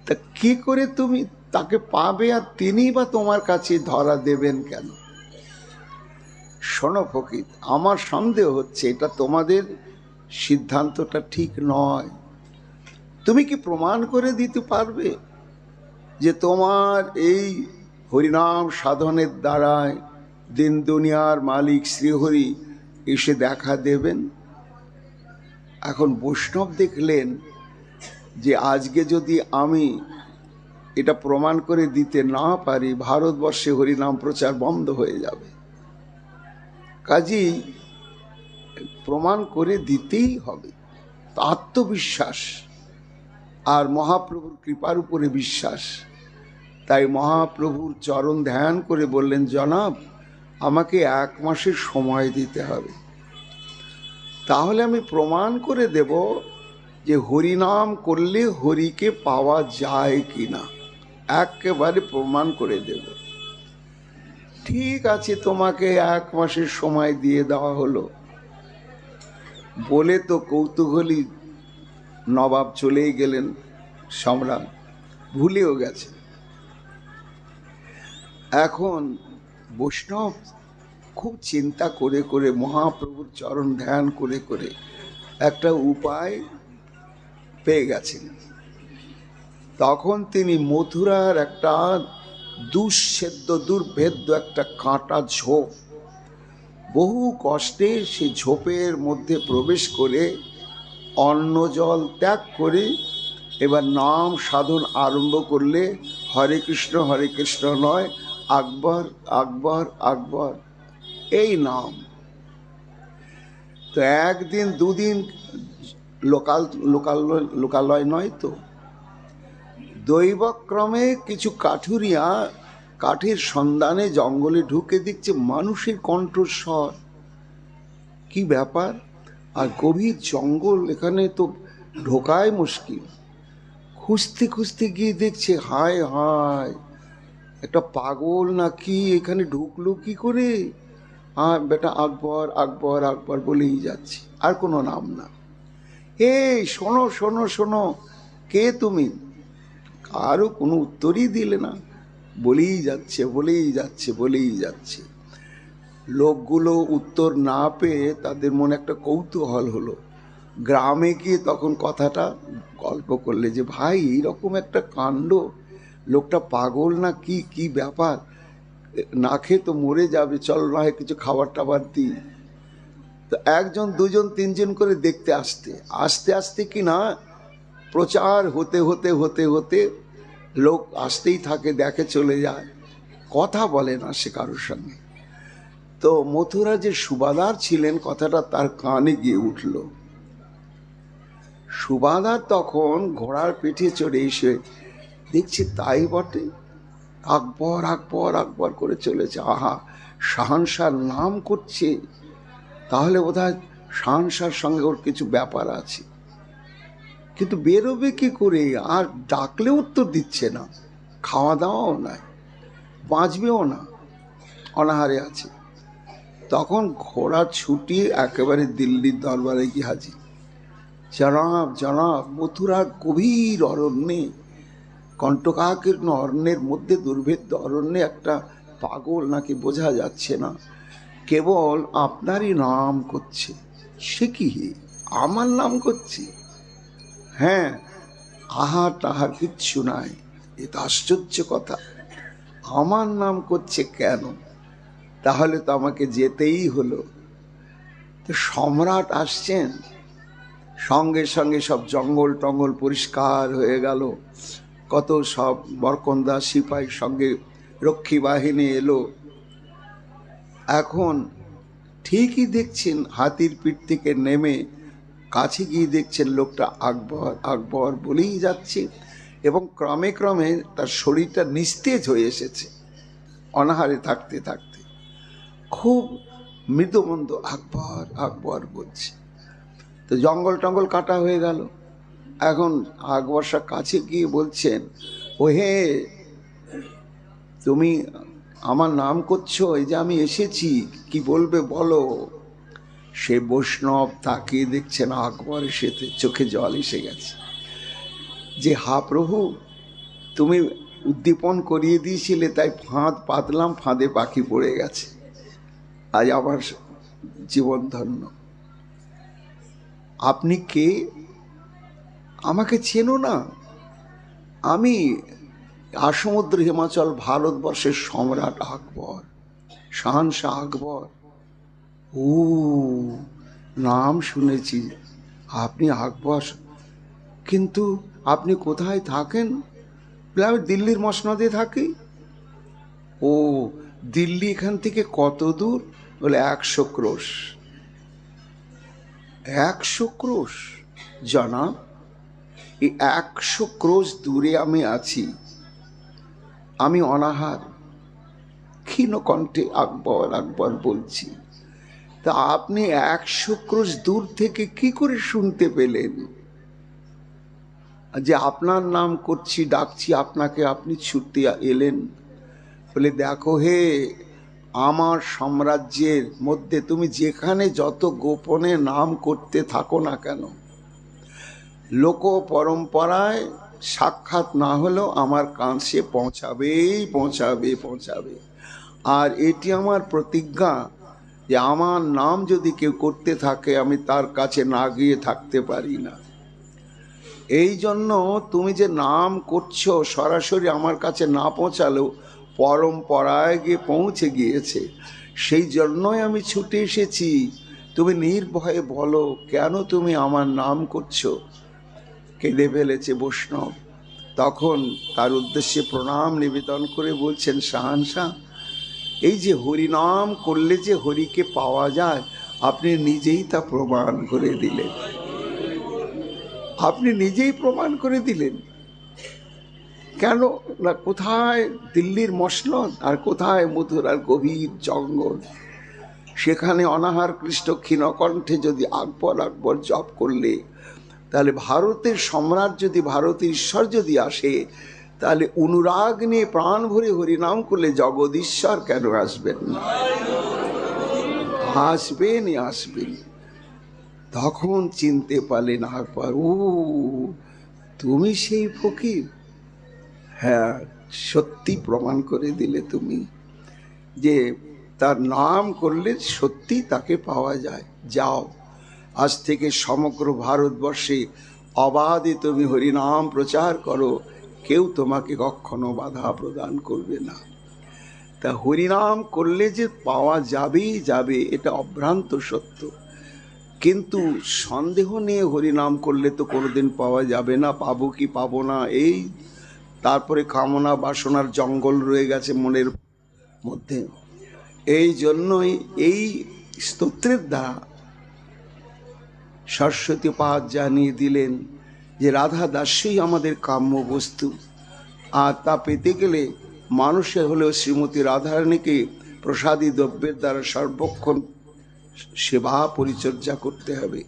তা কি করে তুমি তাকে পাবে, আর তিনি বা তোমার কাছে ধরা দেবেন কেন? শোনো ফকির, আমার সন্দেহ হচ্ছে এটা তোমাদের সিদ্ধান্তটা ঠিক নয়। তুমি কি প্রমাণ করে দিতে পারবে যে তোমার এই হরিনাম সাধনের দ্বারায় দিন দুনিয়ার মালিক শ্রীহরি এসে দেখা দেবেন? এখন বৈষ্ণব দেখলেন যে আজকে যদি আমি এটা প্রমাণ করে দিতে না পারি, ভারতবর্ষে হরিনাম প্রচার বন্ধ হয়ে যাবে। কাজেই প্রমাণ করে দিতেই হবে। আত্মবিশ্বাস আর মহাপ্রভুর কৃপার উপরে বিশ্বাস। তাই মহাপ্রভুর চরণ ধ্যান করে বললেন, জনাব আমাকে 1 মাসের সময় দিতে হবে, তাহলে আমি প্রমাণ করে দেব যে হরিনাম করলে হরিকে পাওয়া যায় কিনা, একেবারে প্রমাণ করে দেব। ঠিক আছে, তোমাকে 1 মাসের সময় দিয়ে দেওয়া হলো। বলে তো কৌতূহলী নবাব চলেই গেলেন, সম্রাট ভুলেও গেছে। এখন বৈষ্ণব খুব চিন্তা করে করে, মহাপ্রভুর চরণ ধ্যান করে করে একটা উপায় পেয়ে গেছেন। তখন তিনি মথুরার একটা দুঃছেদ্য দুর্ভেদ্য একটা কাঁটা ঝোপ, বহু কষ্টে সে ঝোপের মধ্যে প্রবেশ করে অন্ন জল ত্যাগ করে এবার নাম সাধন আরম্ভ করলে, হরে কৃষ্ণ নয়, আকবর আকবর আকবর এই নাম। তো একদিন দুদিন লোকালয় নয় তো, দৈবক্রমে কিছু কাঠুরিয়া কাঠের সন্ধানে জঙ্গলে ঢুকে দেখছে মানুষের কণ্ঠস্বর। কি ব্যাপার? আর গভীর জঙ্গল, এখানে তো ঢোকাই মুশকিল। খুঁজতে খুঁজতে গিয়ে দেখছে, হায় হায়, একটা পাগল নাকি এখানে ঢুকলো কি করে? আর বেটা আকবর আকবর আকবর বলেই যাচ্ছে, আর কোনো নাম না। এই শোনো শোনো শোনো, কে তুমি? কারও কোনো উত্তরই দিলে না, বলেই যাচ্ছে বলেই যাচ্ছে বলেই যাচ্ছে। লোকগুলো উত্তর না পেয়ে তাদের মনে একটা কৌতূহল হলো। গ্রামে গিয়ে তখন কথাটা গল্প করলে যে, ভাই এইরকম একটা কাণ্ড, লোকটা পাগল না কি, কি ব্যাপার, না খেয়ে তো মরে যাবে, চল না হয় কিছু খাবার টাবার দিই। তো 1 জন 2 জন 3 জন করে দেখতে আস্তে আস্তে কি না প্রচার হতে হতে হতে হতে লোক আসতেই থাকে, দেখে চলে যায়, কথা বলে না সে কারোর সঙ্গে। তো মথুরা যে সুবাদার ছিলেন, কথাটা তার কানে গিয়ে উঠল। সুবাদার তখন ঘোড়ার পিঠে চড়ে এসে দেখছে তাই বটে, আকবর আকবর আকবর করে চলেছে। আহা, শাহানশার নাম করছে, তাহলে বোধহয় শাহানশার সঙ্গে ওর কিছু ব্যাপার আছে। কিন্তু বেরোবে কি করে? আর ডাকলে উত্তর দিচ্ছে না, খাওয়া দাওয়াও নাই, বাঁচবেও না, অনাহারে আছে। তখন ঘোড়া ছুটিয়ে একেবারে দিল্লির দরবারে গিয়ে হাজির। জনাব জনাব, মথুরার গভীর অরণ্যে, কণ্টকাকীর্ণ অরণ্যের মধ্যে, দুর্ভেদ্য অরণ্যে একটা পাগল নাকি বোঝা যাচ্ছে না, কেবল আপনারই নাম করছে। সে কি, আমার নাম করছে? হ্যাঁ, আহার টাহার কিচ্ছু নাই। এ তো আশ্চর্য কথা, আমার নাম করছে কেন? তাহলে তো আমাকে যেতেই হলো। তো সম্রাট আসছেন, সঙ্গে সঙ্গে সব জঙ্গল টঙ্গল পরিষ্কার হয়ে গেল, কত সব বরকন্দা সিপাহী সঙ্গে রক্ষী বাহিনী এলো। এখন ঠিকই দেখছেন হাতির পিঠ থেকে নেমে কাছে গিয়ে দেখছেন লোকটা আকবর আকবর বলেই যাচ্ছে, এবং ক্রমে ক্রমে তার শরীরটা নিস্তেজ হয়ে এসেছে অনাহারে থাকতে থাকতে। খুব মৃদুমন্দ আকবর আকবর বলছে। তো জঙ্গল টঙ্গল কাটা হয়ে গেল। এখন আকবর শাহ কাছে গিয়ে বলছেন, ও হে, তুমি আমার নাম করছো, এই যে আমি এসেছি, কি বলবে বলো। সে বৈষ্ণব তাকিয়ে দেখছেন আকবর এসেতে, চোখে জল এসে গেছে যে হা প্রভু, তুমি উদ্দীপন করিয়ে দিয়েছিলে তাই ফাঁদ পাতলাম, ফাঁদে পাখি পড়ে গেছে, আজ আমার জীবন ধন্য। আপনি কে? আমাকে চেনো না? আমি আসমুদ্র হিমাচল ভারতবর্ষের সম্রাট আকবর, শাহনশাহ আকবর। ও, নাম শুনেছি, আপনি আকবর, কিন্তু আপনি কোথায় থাকেন? আমি দিল্লির মসনদে থাকি। ও, দিল্লি এখান থেকে কত দূর? বলে 100 ক্রোশ। 100 ক্রোশ? জনাব, এই 100 ক্রোশ দূরে আমি আছি। আমি অনাহার, ক্ষীণ কণ্ঠে আকবর আকবর বলছি। তা আপনি 100 ক্রোশ দূর থেকে কি করে শুনতে পেলেন যে আপনার নাম করছি, ডাকছি আপনাকে, আপনি ছুটে এলেন? বলে দেখো হে, আমার সাম্রাজ্যের মধ্যে তুমি যেখানে যত গোপনে নাম করতে থাকো না কেন, লোক পরম্পরায় সাক্ষাৎ না হলেও আমার কাছে পৌঁছাবেই পৌঁছাবে পৌঁছাবে। আর এটি আমার প্রতিজ্ঞা যে আমার নাম যদি কেউ করতে থাকে আমি তার কাছে না গিয়ে থাকতে পারি না। এই জন্য তুমি যে নাম করছো সরাসরি আমার কাছে না পৌঁছালেও পরম্পরায় গিয়ে পৌঁছে গিয়েছে, সেই জন্যই আমি ছুটে এসেছি। তুমি নির্ভয়ে বলো কেন তুমি আমার নাম করছো। কেঁদে ফেলেছে বৈষ্ণব। তখন তার উদ্দেশ্যে প্রণাম নিবেদন করে বলছেন, শাহানশাহ, এই যে হরিনাম করলে যে হরিকে পাওয়া যায়, আপনি নিজেই তা প্রমাণ করে দিলেন। আপনি নিজেই প্রমাণ করে দিলেন। কেন না, কোথায় দিল্লির মসনদ আর কোথায় মথুরার গভীর জঙ্গল, সেখানে অনাহার কৃষ্ট ক্ষীণকণ্ঠে যদি আকবর আকবর জপ করলে, তাহলে ভারতের সম্রাট যদি, ভারতের ঈশ্বর যদি আসে, তাহলে অনুরাগ নিয়ে প্রাণ ভরে হরিনাম করলে জগদীশ্বর কেন আসবেন না? আসবেনই আসবেন। তখন চিনতে পারলেন আকবর, ও তুমি সেই ফকির। হ্যাঁ, সত্যি প্রমাণ করে দিলে তুমি যে তার নাম করলে সত্যি তাকে পাওয়া যায়। যাও, আজ থেকে সমগ্র ভারতবর্ষে অবাধে তুমি হরিনাম প্রচার করো, কেউ তোমাকে কখনো বাধা প্রদান করবে না। তা হরিনাম করলে যে পাওয়া যাবেই যাবে, এটা অভ্রান্ত সত্য। কিন্তু সন্দেহ নিয়ে হরিনাম করলে তো কোনোদিন পাওয়া যাবে না। পাবো কি পাবো না, এই তারপরে কামনা বাসনার জঙ্গল রয়ে গেছে মনের মধ্যে। এই জন্যই এই স্তোত্রের দ্বারা সরস্বতী পাদ জানিয়ে দিলেন যে রাধা দাসই আমাদের কাম্য বস্তু। আর তা পেতে গেলে মানুষের হলেও শ্রীমতী রাধারানীকে প্রসাদী দ্রব্যের দ্বারা সর্বক্ষণ সেবা পরিচর্যা করতে হবে,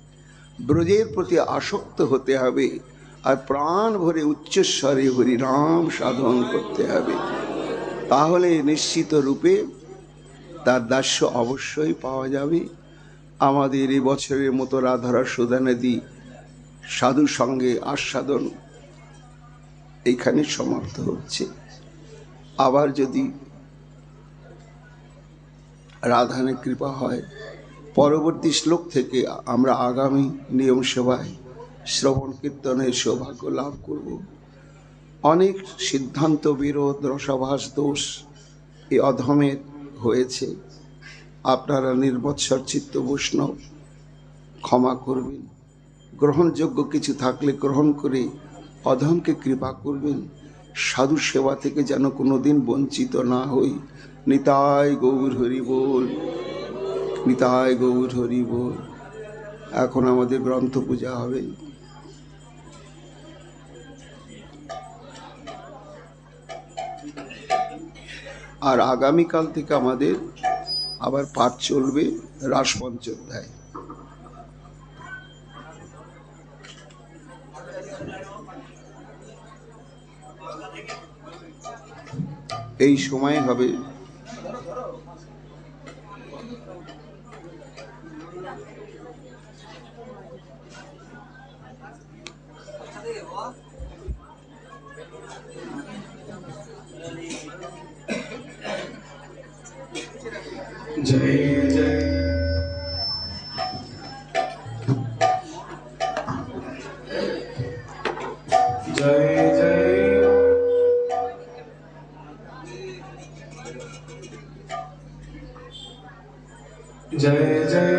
ব্রজের প্রতি আসক্ত হতে হবে, আর প্রাণ ভরে উচ্চস্বরে হরিনাম সাধন করতে হবে। তাহলে নিশ্চিত রূপে তার দাস্য অবশ্যই পাওয়া যাবে। আমাদের এই বছরের মতো রাধারা সুধানদী সাধু সঙ্গে আস্বাদন এইখানে সমাপ্ত হচ্ছে। আবার যদি রাধানের কৃপা হয়, পরবর্তী শ্লোক থেকে আমরা আগামী নিয়ম সেবায় শ্রবণ কীর্তনের সৌভাগ্য লাভ করব। অনেক সিদ্ধান্ত বিরোধ রসাভাস দোষ এই অধমের হয়েছে। আপনারা নির্বৎসর চিত্ত বৈষ্ণব ক্ষমা করবেন, গ্রহণযোগ্য কিছু থাকলে গ্রহণ করে অধমকে কৃপা করবেন। সাধু সেবা থেকে যেন কোনোদিন বঞ্চিত না হই। নিতাই গৌর হরি বল, নিতাই গৌর হরি বল। এখন আমাদের গ্রন্থ পূজা হবে। আর আগামীকাল থেকে আমাদের আবার পাঠ চলবে রাসপঞ্চোধ্যায়। এই সময় হবে जय जय जय जय जय जय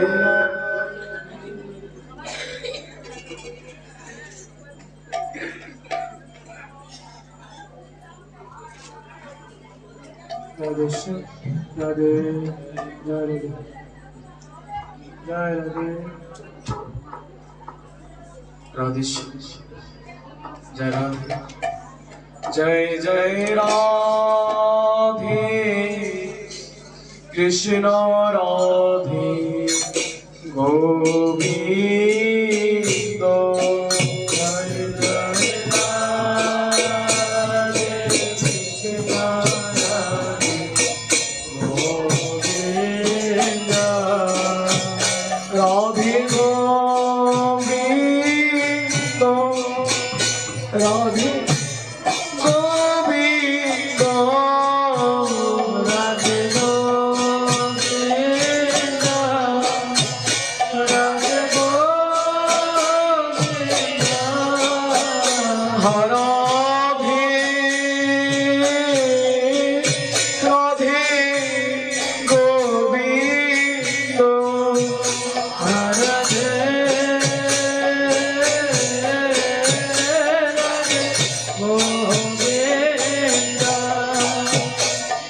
राधे राधे राधे जय राधे राधे जय राधे जय जय राधे कृष्ण राधे गोविंद जय जय राधे कृष्ण राधे गोविंद राधे गोविंद राधे गोविंद राधे गोविंद राधे गोविंद हरा राधे गोविंद राधे गोविंद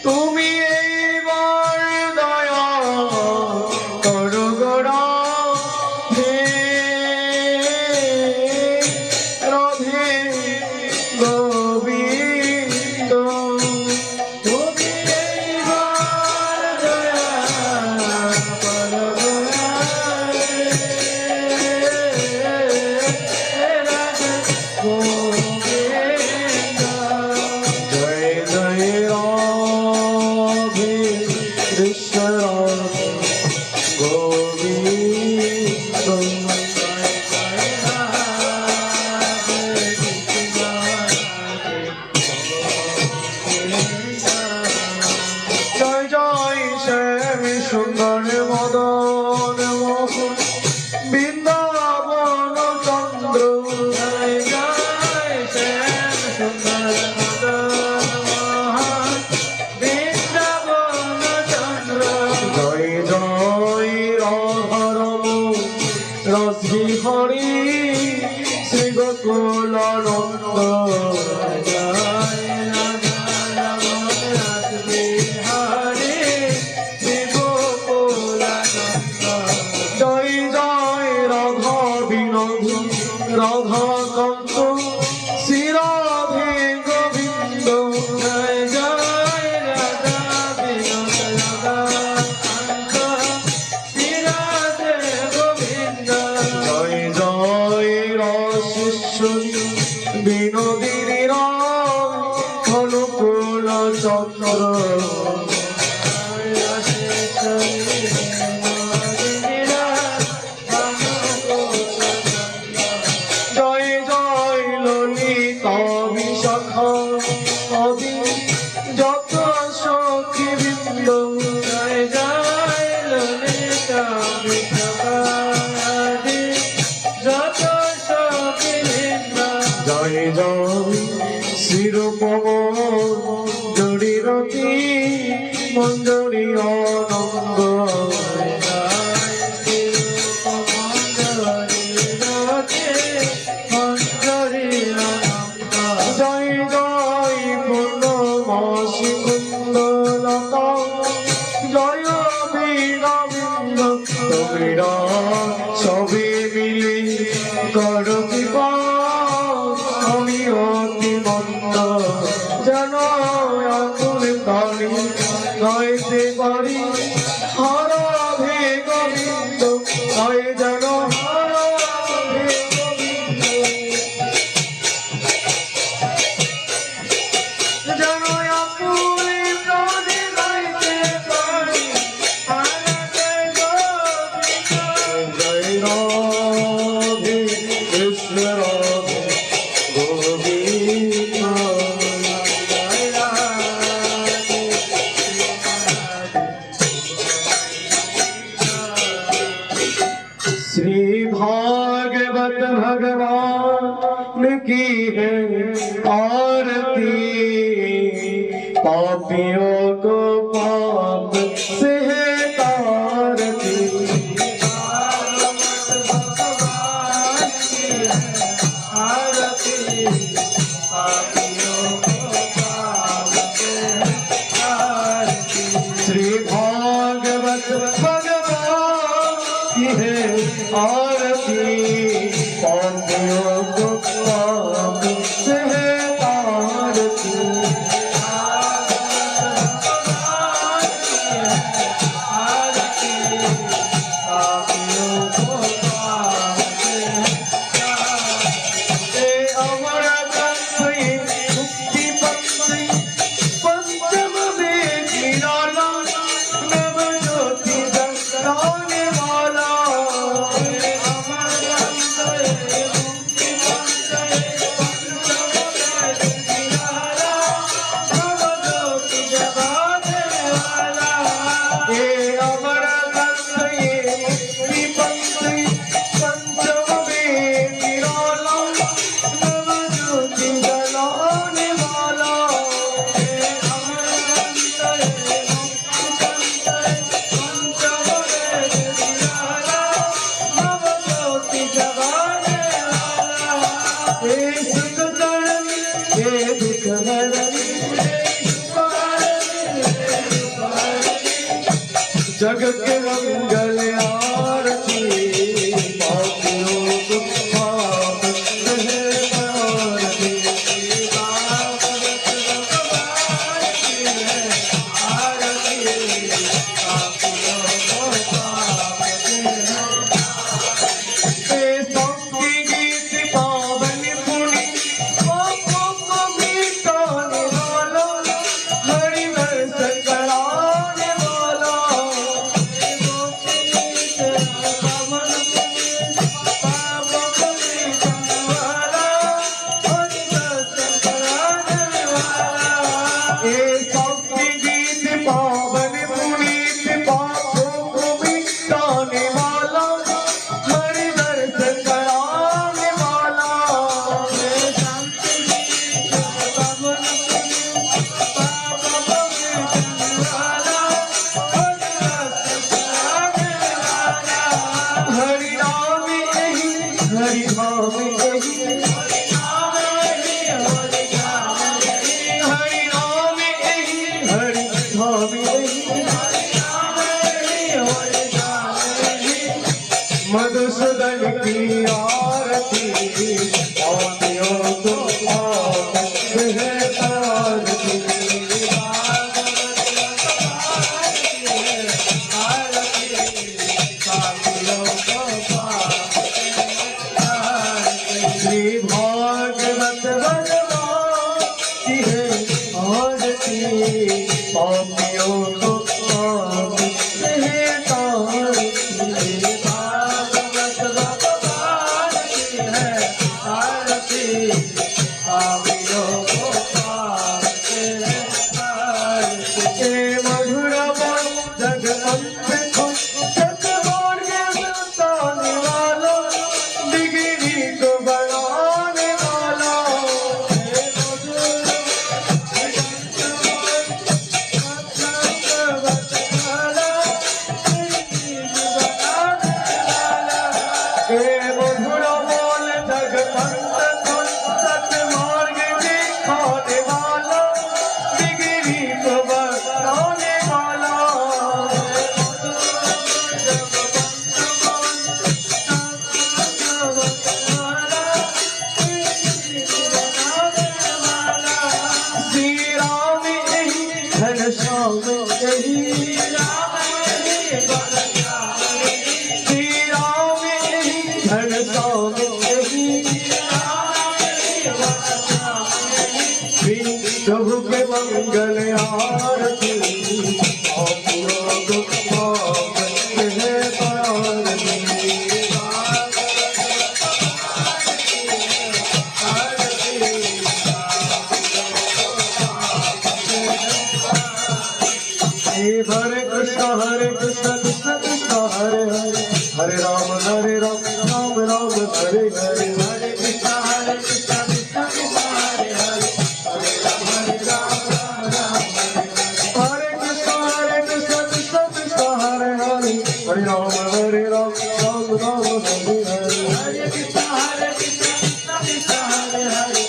তুমি এইবার দয়া করো গো রাধে রাধে গোবিন্দ তুমি এইবার দয়া করো গো রাধে রাধে গোবিন্দ जय जय राधे कृष्ण राधे गोविंद जय जय राधे कृष्ण राधे गोविंद जय जय श्याम सुंदर मदन मोहन বৃন্দাবন চন্দ্র জয় জয় শ্যাম সুন্দর মদন মোহন বৃন্দাবন চন্দ্র জয় জয় রাধারম রসি হরি শ্রী গোকুল নন্দ জয় রাধা রমণ রাস বিহারী শ্রী গোকুল নন্দ জয় জয় রাধা বিনোদী রাধা কান্ত শ্রী রাধে গোবিন্দ জয় জয় রাধা বিনোদ রাধা কান্ত শ্রী রাধে গোবিন্দ জয় জয় রসেশ্বরী বিনোদিনী রায় অনুকূল চন্দ্র জয় রসেশ্বরী বিনোদিনী রায় অনুকূল চন্দ্র জয় জয় ললিতা বিশাখা আদি যত সখী বৃন্দ জয় জয় ললিতা বিশাখা আদি যত সখী জয় জয় শিরোপম জড়িরতি মঞ্জরি অনঙ্গ জয় জয় পূর্ণমাসি কুন্দলতা জয় বীরবিন্দ তোমরা সবে মিলে কর কৃপা আমি অতি মন্দ যেন আকুল প্রাণী গাইতে পারি হারাধে গোবিন্দ গায়ে যেন হারাধে গোবিন্দ যেন আকুল প্রাণী গাইতে পারি হারাধে গোবিন্দ জয় রাধে কৃষ্ণ রাধে গোবিন্দ জয় রাধে श्री भागवत भगवान की है आरती पापियों को पाप से है तारती श्री भागवत भगवान की है आरती पापियों को पाप से है तारती हे अमर ग्रंथ ये मुक्ति पंथी पंचम वेद निराला नव ज्योति जगाने वाला हे अमर ग्रंथ ये मुक्ति पंथी पंचम वेद निराला नव ज्योति जगाने वाला हे अमर ग्रंथ ये मुक्ति पंथी पंचम वेद निराला नव ज्योति जलाने वाला हे अमर ग्रंथ ये मुक्ति पंचम वेद निराला नव ज्योति जगाने वाला हे सुख करण हे दुख हरण हे सुख हरण जग के मंगल आरती पापियों को पाप से है तारती गीत पावन पुनि पापों को मिटाने वाला हरि दर्शन कराने वाला प्रभु के मंगल आरती हरे कृष्ण कृष्ण कृष्ण हरे हरे हरे राम राम राम हरे हरे हरे कृष्ण कृष्ण कृष्ण हरे हरे हरे राम राम हरे कृष्ण कृष्ण कृष्ण हरे हरे हरे राम राम हरे हरे हरे कृष्ण कृष्ण कृष्ण हरे हरे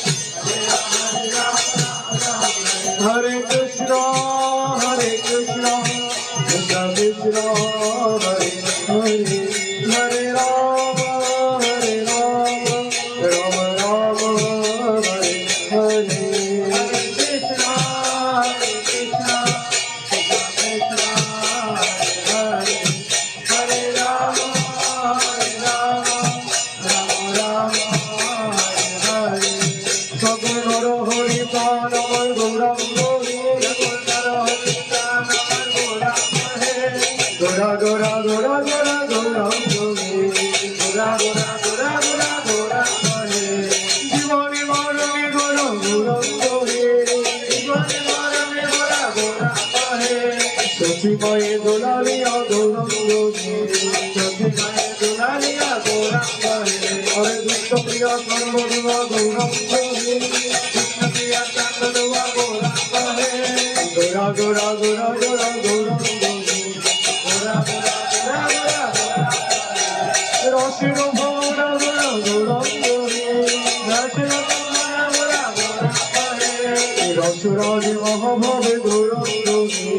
हरे कृष्ण कृष्ण कृष्ण हरे हरे हरे राम राम राम हरे हरे हरे कृष्ण कृष्ण कृष्ण हरे हरे राम राम राम हरे सगुण हरि प्राण गौरंग गोरा गोरा गोरा गोरा गोरा गोरा गोरा गोरा गोरा गोरा जीवनी मारमी गोरा गोरा जीवनी मारमी गोरा गोरा सची माए दुलालिया गोरा सची माए दुलालिया गोरा अरे कृष्ण प्रिया सर्वगुणा गोरा कृष्ण प्रिया सर्वगुणा गोरा गोरा गोरा गोरा गोरा गोरा রসের ভরা ভরা গৌরঙ্গরে রসরাজ মহাভাবে গৌরঙ্গরে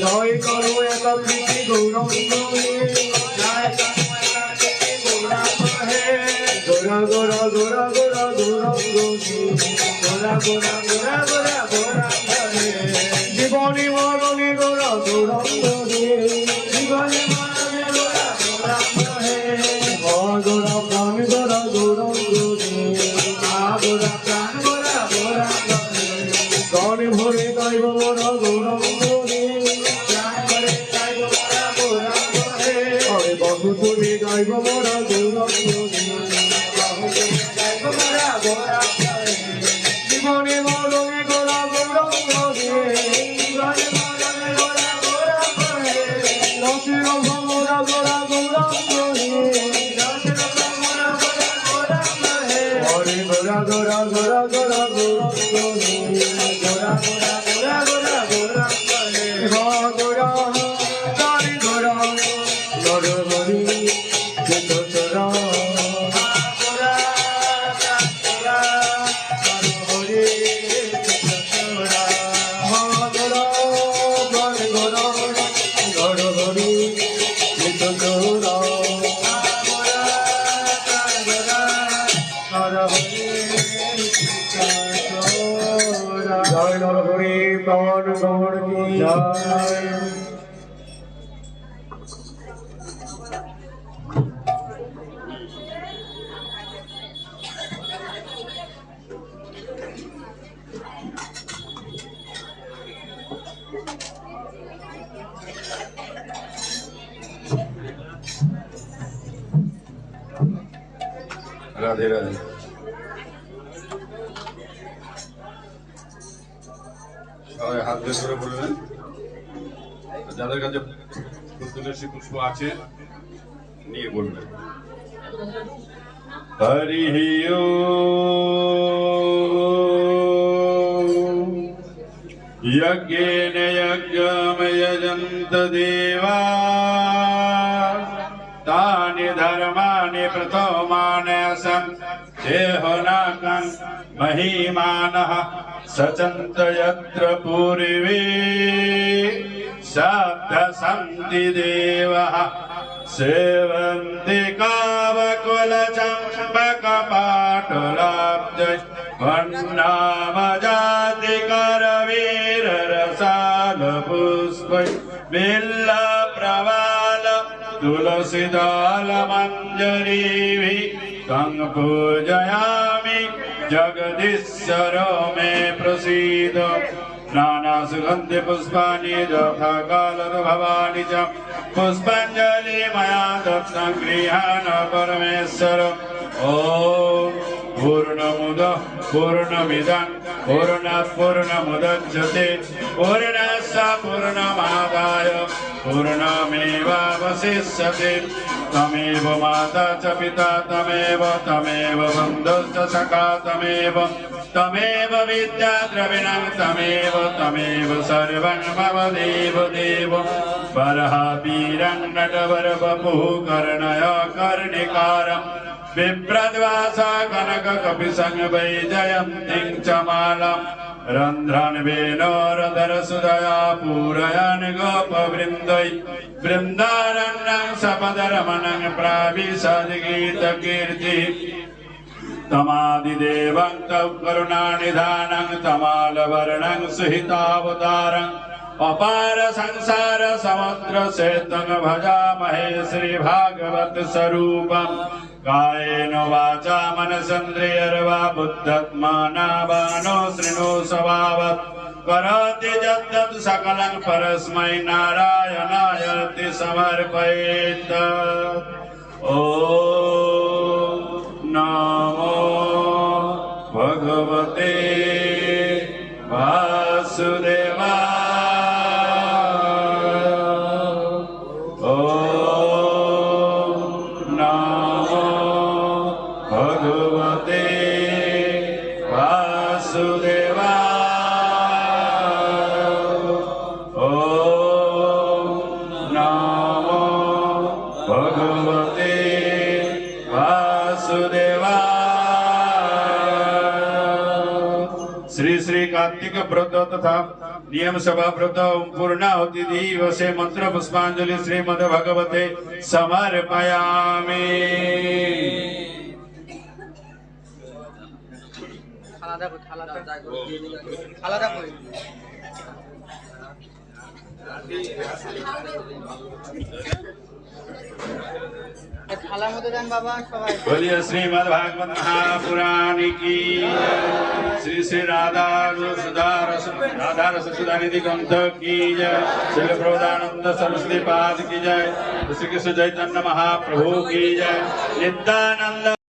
জয় করো একাকৃতি গৌরঙ্গরে গোরা গোরা গোরা গোরা গৌরঙ্গরে গোরা গোরা গোরা গোরা গোরা জীবনী মরণী গোরা গৌরঙ্গরে জীবনী মরণী গোরা গৌরঙ্গরে গোরা প্রাণ গোরা গৌরঙ্গরে গোরা প্রাণ গোরা গৌরঙ্গরে গান ভরে গাইব মোরা গৌরঙ্গরে গান ভরে গাইব মোরা গৌরঙ্গরে আরে বাহু তুলে গাইব মোরা গৌরঙ্গরে বাহু তুলে গাইব মোরা গৌরঙ্গরে জীবনী মরণী গোরা গৌরঙ্গরে গোরা গোরা গোরা গোরা গোরা গোরা গোরা গোরা গোরা গোরা তারি গোরা গর গরি চোরা গোরা গোরা গর গরি চোরা গোরা গর গোরা গর গরি চোরা জয় নরহরি প্রাণ গৌর কি জয় রাধে রাধে। সবাই হাত বের করে বলবেন, যাদের কাছে তুলসী পুষ্প আছে নিয়ে বলবেন। হরি ওম यज्ञेन यज्ञम यजन्त देवा तानि धर्माणि प्रथमानि देहोनाकं महिमानः सचन्त यत्र पूर्वे शब्द सन्ति देवः सेवन्ति कावकुलचम्पकपाटलाब्ज वन्नामजातिकरवीररसालपुष्पै बिल्लप्रवाल तुलसीदलमञ्जरीभिः तं पूजयामि जगदीश्वरो मे प्रसीद नानासुगन्धि पुष्पाणि यथा कालभवानि च पुष्पाञ्जलि मया दत्तं गृहाण परमेश्वर ॐ पूर्णमुदः पूर्णमिदं पूर्णात् पूर्णमुदच्यते पूर्णस्य पूर्णमादाय पूर्णमेवावशिष्यते तमेव माता च पिता तमेव बन्धुश्च सखा तमेव विद्या द्रविणं तमेव सर्वं मम देव वरः वीरं नटवर वपुः कर्णय कर्णिकारं बिभ्रद्वासा कनककपिसंग वैजयन्तीं च मालां रन्ध्रन् वेणोरधरसुधया पूरयन् गोपवृन्दै वृन्दारण्यं सपदरमणं प्राविशद्गीतकीर्तिः तमादिदेवं तव करुणानिधानं तमालवर्णं सुहितावतारम् अपार संसार समुद्र सेतुं भजामहे श्रीभागवत स्वरूपम् कायेन वाचा मनसेन्द्रियर्वा बुद्ध्यात्मना शृणु स्वभावत् करोति यद्यत् सकलं परस्मै नारायणायति समर्पयेत् ॐ नमो भगवते वासुदेवाय कार्तिक व्रत तथा नियम सभा व्रत पूर्णाहुति दिवसे मंत्र पुष्पांजलि श्रीमद् भगवते समर्पयामि। बोलिए श्रीमद् भागवत महापुराण की श्री श्री राधा रस सुधा निधि ग्रंथ की जय श्री प्रभुदानंद सरस्वती पाद की जय श्री कृष्ण चैतन्य महाप्रभु की जय नित्यानंद